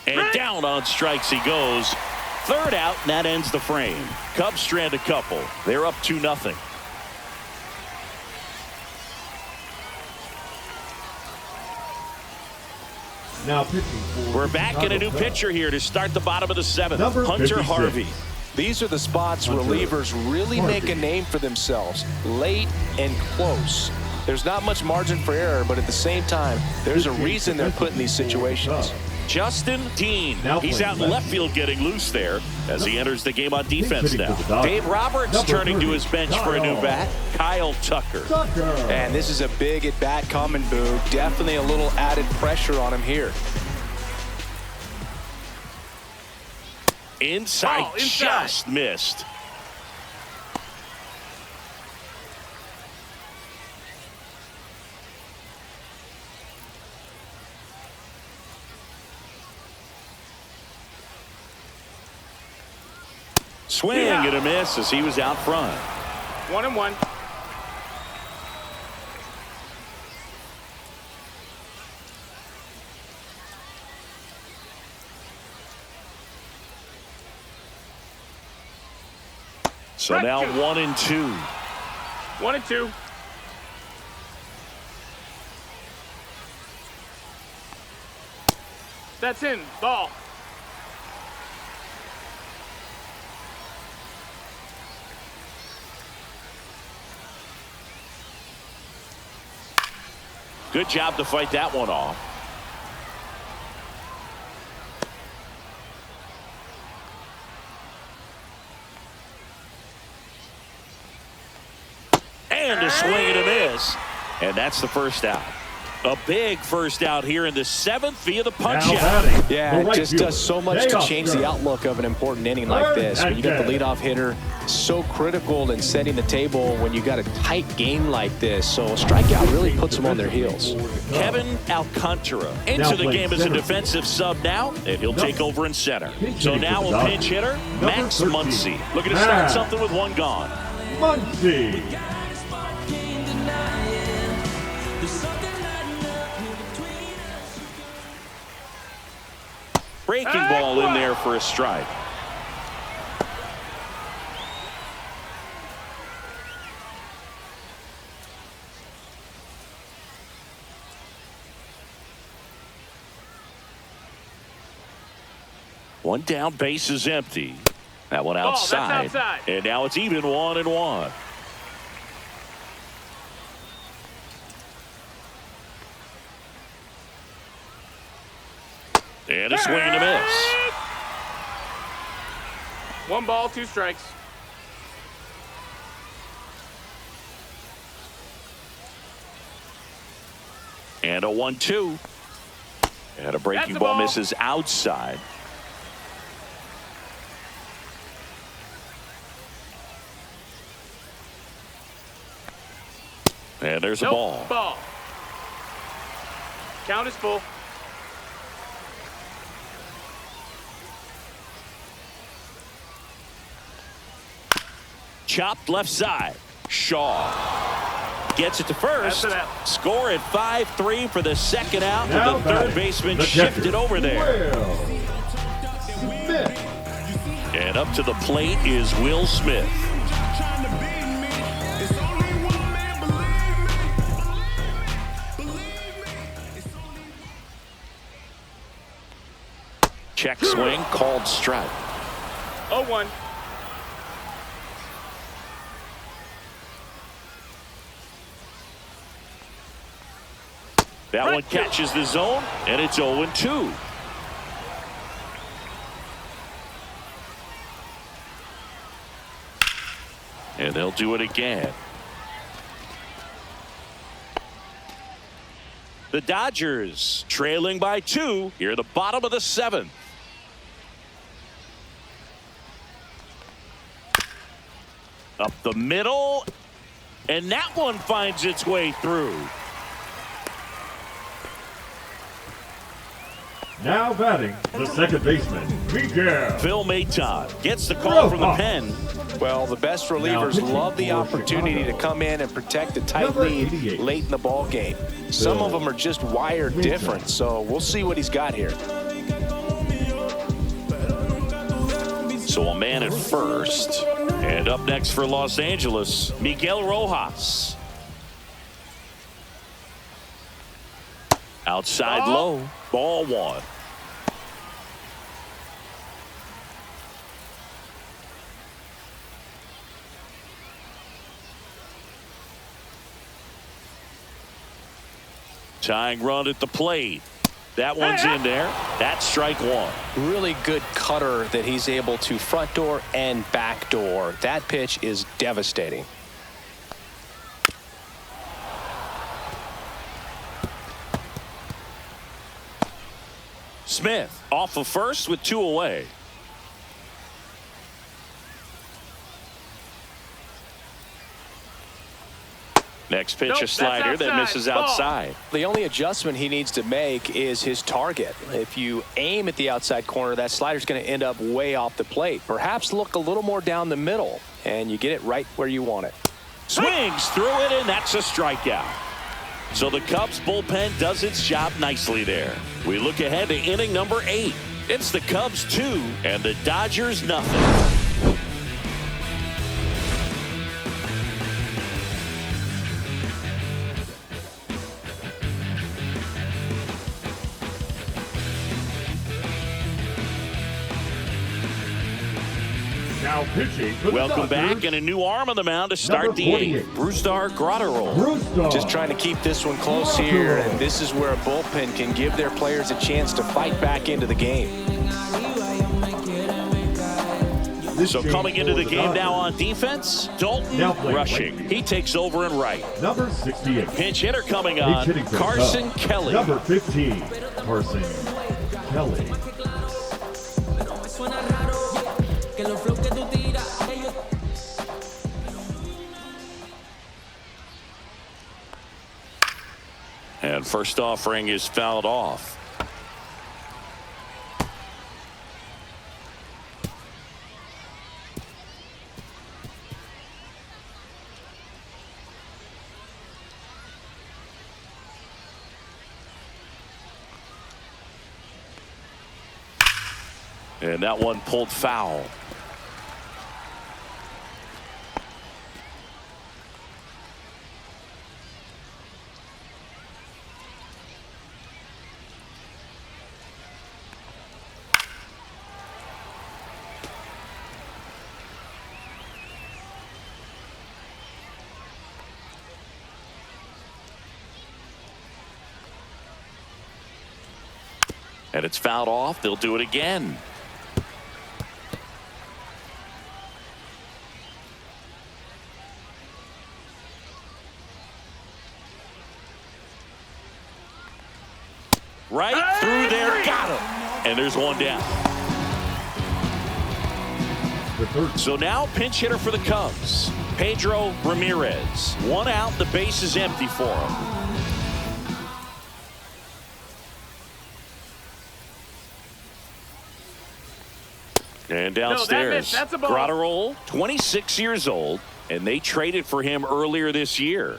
And down on strikes he goes. 3rd out, and that ends the frame. Cubs strand a couple. They're up 2-0. Now pitching for We're back in a new pitcher here to start the bottom of the 7th. Number Hunter 56. Harvey. These are the spots relievers really make a name for themselves. Late and close. There's not much margin for error, but at the same time, there's a reason they're put in these situations. Justin Dean. He's out in left field getting loose there as he enters the game on defense now. Dave Roberts turning to his bench for a new bat. Kyle Tucker. And this is a big at bat coming, Boo. Definitely a little added pressure on him here. Inside, just missed. Swing and a miss as he was out front. 1-1. So now 1-2. 1-2. That's in. Ball. Good job to fight that one off. And a swing and a miss. And that's the first out. A big first out here in the 7th via the punch out. Yeah, it just does so much to change the outlook of an important inning like this. When you get the leadoff hitter, so critical in setting the table when you got a tight game like this. So a strikeout really puts them on their heels. Kevin Alcantara into the game as a defensive sub now, and he'll take over in center. So now a pinch hitter, Max Muncy. Looking to start something with 1 gone. Muncy. Breaking ball in there for a strike. One down, base is empty. That one Ball, that's outside. outside. And now it's even 1-1. And a swing and a miss. 1 ball, 2 strikes. And a 1-2. And a breaking ball misses outside. And there's a ball. Ball. Count is full. Chopped left side. Shaw gets it to first. Score at 5-3 for the second out. Now The third baseman shifted over there. And up to the plate is Will Smith. Check swing, called strike. 0-1. That one catches the zone, and it's 0-2. And they'll do it again. The Dodgers trailing by 2 here at the bottom of the 7th. Up the middle, and that one finds its way through. Now batting, the second baseman, Miguel. Phil Maton gets the call from the pen. Well, the best relievers love the opportunity to come in and protect a tight lead late in the ball game. Some of them are just wired different, so we'll see what he's got here. So a man at first. And up next for Los Angeles, Miguel Rojas. Outside low, ball 1. Tying run at the plate. That one's in there. That's strike 1. Really good cutter that he's able to front door and back door. That pitch is devastating. Smith off of first with 2 away. Next pitch, a slider that misses outside. The only adjustment he needs to make is his target. If you aim at the outside corner, that slider's going to end up way off the plate. Perhaps look a little more down the middle, and you get it right where you want it. Swings through it, and that's a strikeout. So the Cubs bullpen does its job nicely there. We look ahead to inning number 8. It's the Cubs 2 and the Dodgers nothing. Now pitching for the Welcome Dodgers, back, and a new arm on the mound to start number the 48. 8th. Brusdar Graterol. Just trying to keep this one close here, and this is where a bullpen can give their players a chance to fight back into the game. So coming into the game now on defense, Dalton rushing. He takes over in right. Number 68. Pinch hitter coming on, Carson Kelly. Number 15, Carson Kelly. And first offering is fouled off. And that one pulled foul. And it's fouled off. They'll do it again. Right through there, got him. And there's one down. So now pinch hitter for the Cubs, Pedro Ramirez. One out, the base is empty for him. And downstairs, that's a ball. Graterol, 26 years old, and they traded for him earlier this year.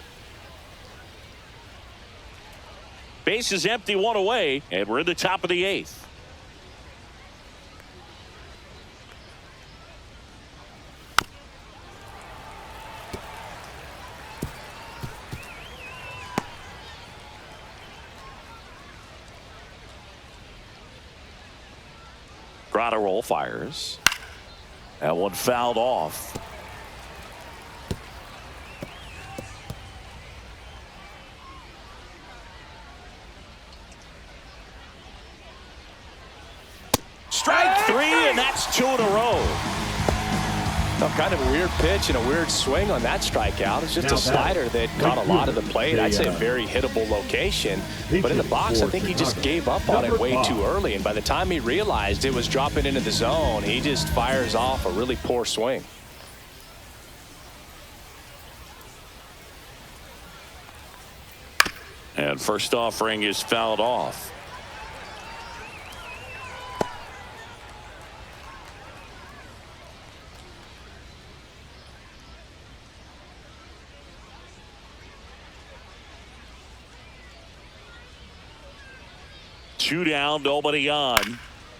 Base is empty, one away, and we're in the top of the 8th. Graterol fires. That one fouled off. Strike 3, and that's 2 in a row. Kind of a weird pitch and a weird swing on that strikeout. It's just a slider that caught a lot of the plate. I'd say a very hittable location. But in the box, I think he just gave up on it way too early. And by the time he realized it was dropping into the zone, he just fires off a really poor swing. And first offering is fouled off. Two down, nobody on.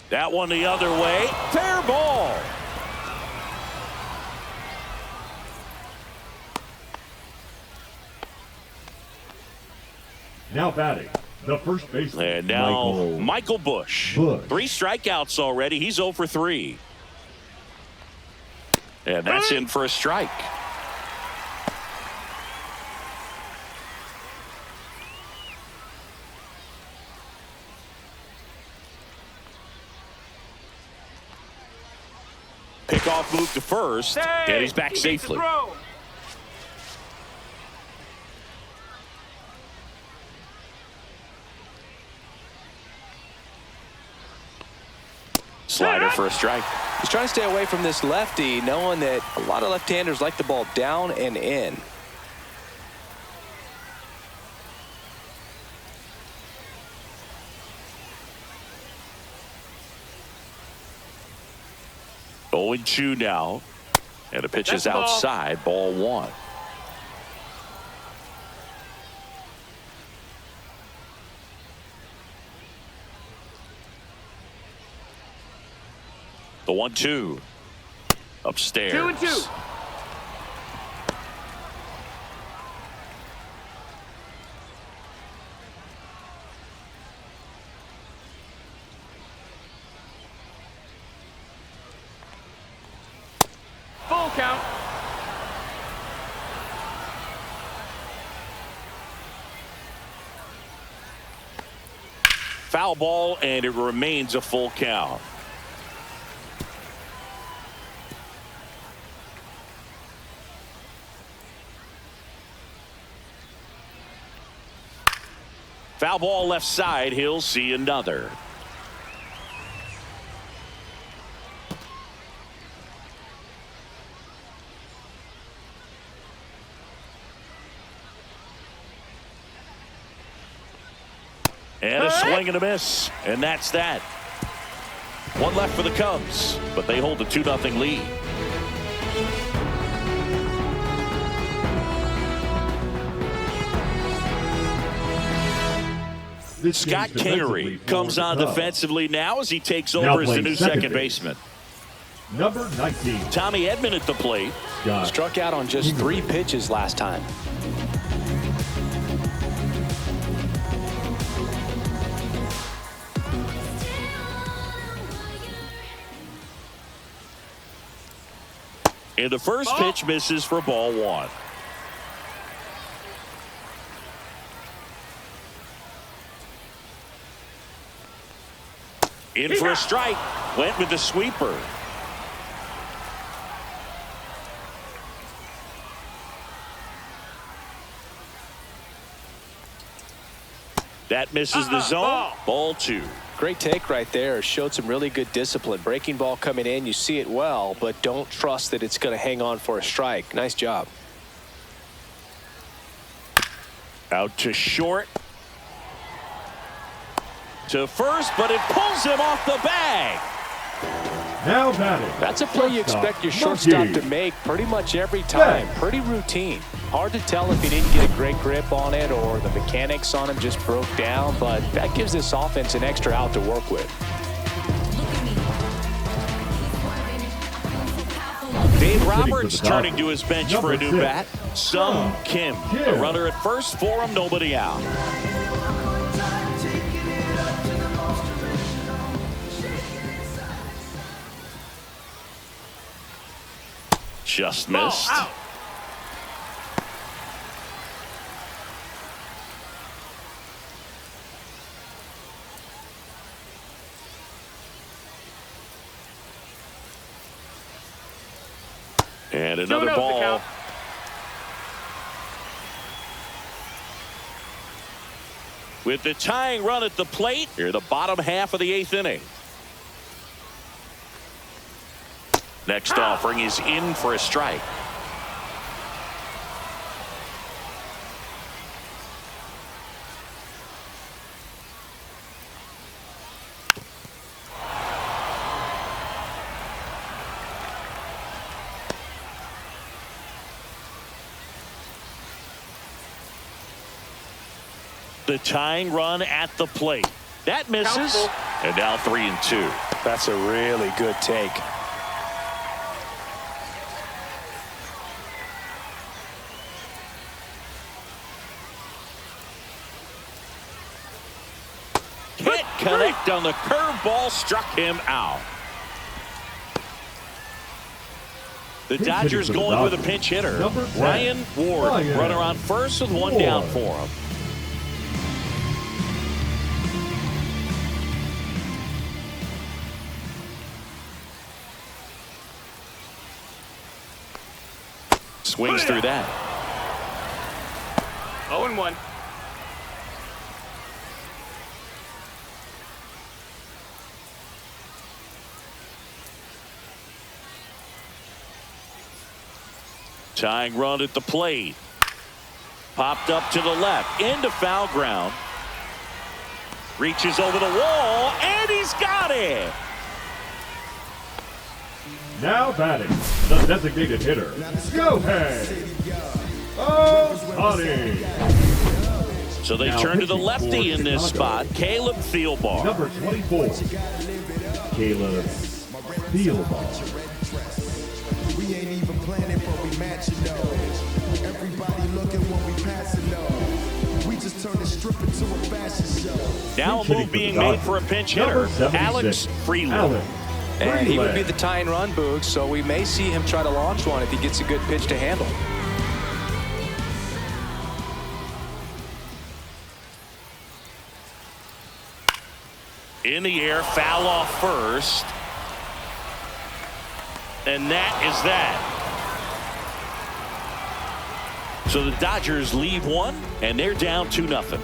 That one the other way. Fair ball. Now batting, the first baseman. And now Michael Busch. 3 strikeouts already. He's 0 for 3. And that's in for a strike. Pickoff move to first, and he's back safely. Slider for a strike. He's trying to stay away from this lefty, knowing that a lot of left-handers like the ball down and in. Oh, 0-2 now. And the pitch is outside, ball 1. The 1-2. Upstairs. 2-2. Full count. Foul ball, and it remains a full count. Foul ball left side. He'll see another. And a swing and a miss. And that's that. One left for the Cubs, but they hold a 2-0 lead. Scott Kingery comes on defensively now as he takes over as the new second baseman. Number 19. Tommy Edman at the plate. Struck out on just 3 pitches last time. And the first pitch misses for ball 1. In for a strike. Went with the sweeper. That misses the zone. Ball 2. Great take right there. Showed some really good discipline. Breaking ball coming in. You see it well, but don't trust that it's going to hang on for a strike. Nice job. Out to short. To first, but it pulls him off the bag. Now batting. That's a play you expect your shortstop to make pretty much every time. Pretty routine. Hard to tell if he didn't get a great grip on it or the mechanics on him just broke down, but that gives this offense an extra out to work with. Dave Roberts turning to his bench for a new bat. Sung Kim. A runner at first for him, nobody out. Just missed. And another ball. With the tying run at the plate, here the bottom half of the 8th inning. Next offering is in for a strike. The tying run at the plate. That misses. And now 3-2. That's a really good take. Can't connect on the curveball, struck him out. The Dodgers going with a pinch hitter. Ryan Ward, runner on first with one down for him. Swings through that. 0-1. Tying run at the plate. Popped up to the left. Into foul ground. Reaches over the wall. And he's got it. Now batting, the designated hitter, Shohei Ohtani. So they turn to the lefty in this spot, Caleb Thielbar. Number 24, Caleb Thielbar. We ain't even planning, but we matching though. Everybody looking when we passing though. We just turn the strip into a fashion show. Now a move being made for a pinch hitter, Alex Freeland. And he would be the tying run, Boog, so we may see him try to launch one if he gets a good pitch to handle. In the air, foul off first. And that is that. So the Dodgers leave one, and they're down 2-0.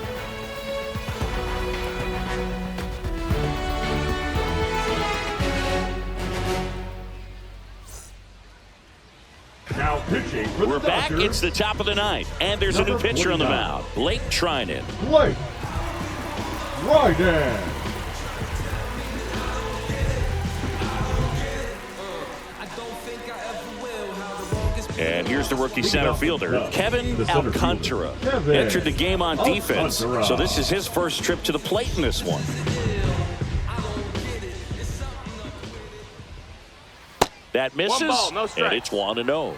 Now pitching for We're the back. Dodgers. It's the top of the 9th, and there's a new pitcher on the mound, Blake Trinan. Blake Trinan. And here's the rookie center fielder, Kevin Alcantara. Entered the game on defense, so this is his first trip to the plate in this one. That misses, One ball, no strike. and it's 1-0.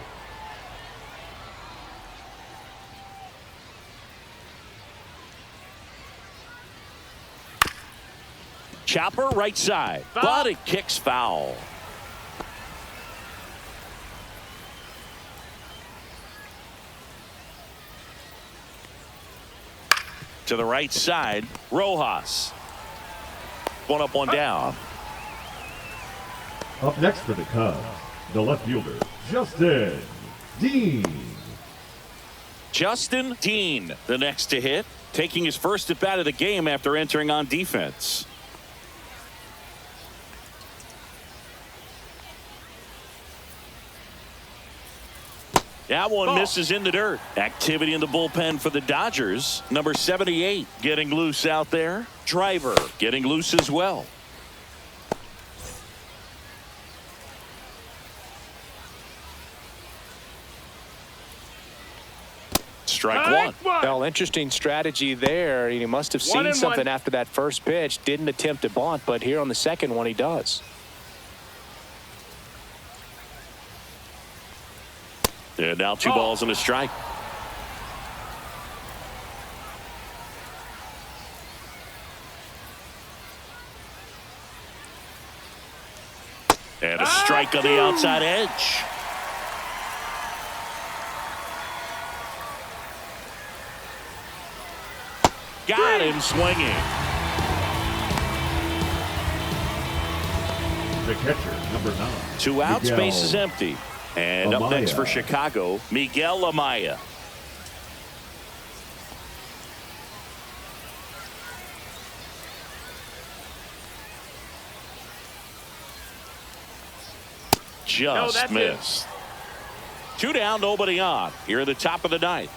Chopper right side, Foul. but it kicks foul. To the right side, Rojas. One up, one down. Up next for the Cubs, the left fielder, Justin Dean. Justin Dean, the next to hit, taking his first at bat of the game after entering on defense. That one misses in the dirt. Activity in the bullpen for the Dodgers. Number 78 getting loose out there. Driver getting loose as well. Strike one. Well, interesting strategy there. He must have seen something after that first pitch. Didn't attempt to bunt, but here on the second one he does. And now 2 balls and a strike. And a strike on the outside edge. Got him swinging. The catcher, number 9. 2 outs, Miguel base is empty. And up next Amaya. for Chicago, Miguel Amaya. Just missed. 2 down, nobody on. Here at the top of the 9th.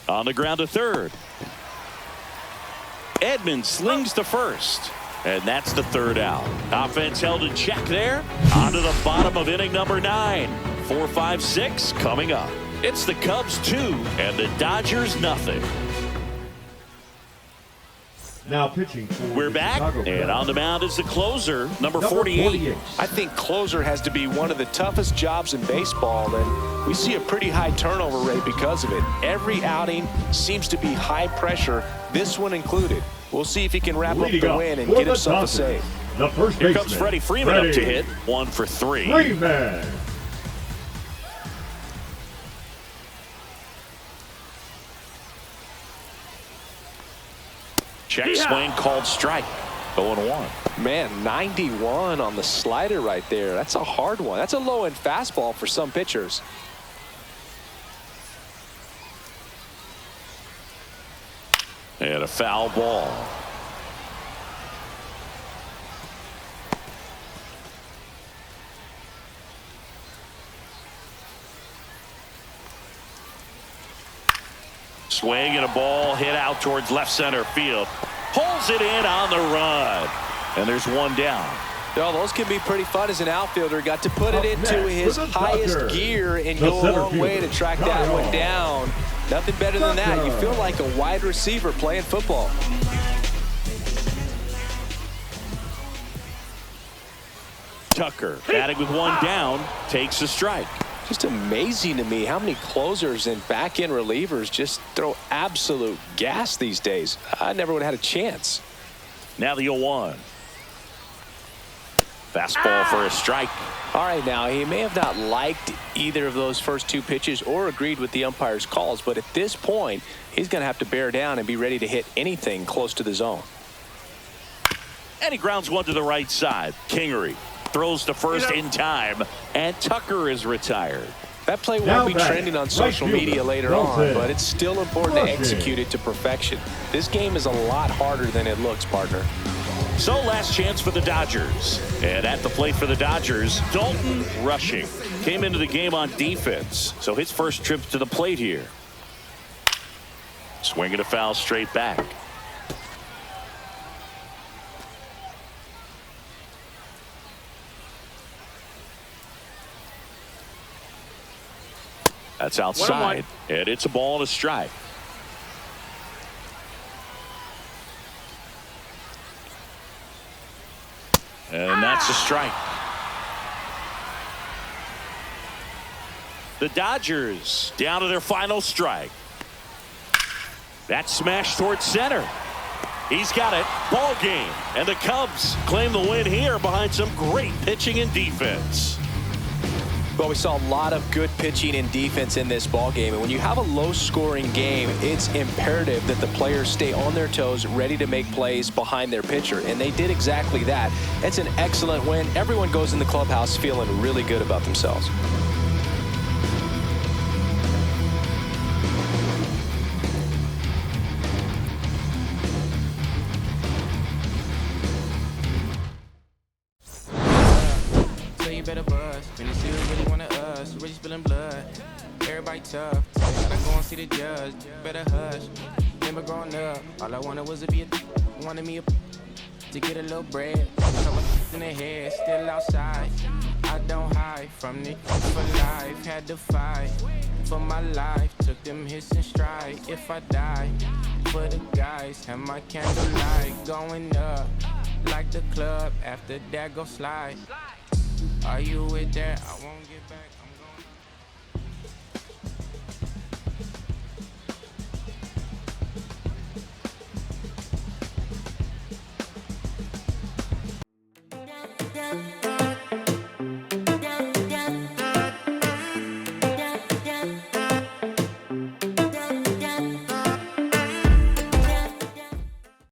On the ground to third. Edman slings to first. And that's the 3rd out. Offense held in check there. On to the bottom of inning number 9. 4, 5, 6 coming up. It's the Cubs 2 and the Dodgers nothing. Now pitching for We're the back, Chicago and Cubs. on the mound is the closer, number 48. I think closer has to be one of the toughest jobs in baseball, and we see a pretty high turnover rate because of it. Every outing seems to be high pressure, this one included. We'll see if he can wrap up Leading the up win and for get the himself a Dodgers, save. The first Here baseman, comes Freddie Freeman up to hit. 1 for 3. Freeman. Check swing called strike. 0-1. Man, 91 on the slider right there. That's a hard one. That's a low-end fastball for some pitchers. And a foul ball. Swing and a ball hit out towards left center field. Pulls it in on the run. And there's 1 down. Well, those can be pretty fun as an outfielder. Got to put it into his highest gear and go a long way to track that one down. Nothing better than that. You feel like a wide receiver playing football. Tucker batting with 1 down, takes a strike. Just amazing to me how many closers and back-end relievers just throw absolute gas these days. I never would have had a chance. Now the 0-1. Fastball for a strike. All right, now, he may have not liked either of those first 2 pitches or agreed with the umpire's calls, but at this point, he's going to have to bear down and be ready to hit anything close to the zone. And he grounds 1 to the right side. Kingery throws to first in time, and Tucker is retired. That play won't be trending on social media later on, but it's still important to execute it to perfection. This game is a lot harder than it looks, partner. So last chance for the Dodgers. And at the plate for the Dodgers, Dalton Rushing came into the game on defense. So his first trip to the plate here. Swinging a foul straight back. That's outside. And it's a ball and a strike. And that's a strike. The Dodgers down to their final strike. That smash towards center. He's got it. Ball game. And the Cubs claim the win here behind some great pitching and defense. Well, we saw a lot of good pitching and defense in this ball game. And when you have a low-scoring game, it's imperative that the players stay on their toes, ready to make plays behind their pitcher. And they did exactly that. It's an excellent win. Everyone goes in the clubhouse feeling really good about themselves. Better buzz. When you see who really wanted us, really spilling blood. Everybody tough. Gotta go and see the judge. Better hush. Remember growing up, all I wanted was to be wanted me to get a little bread. Couple in the head, still outside. I don't hide from the for life. Had to fight for my life. Took them hits in stride. If I die for the guys, have my candlelight going up like the club. After that, go slide. Are you with that? I won't get back.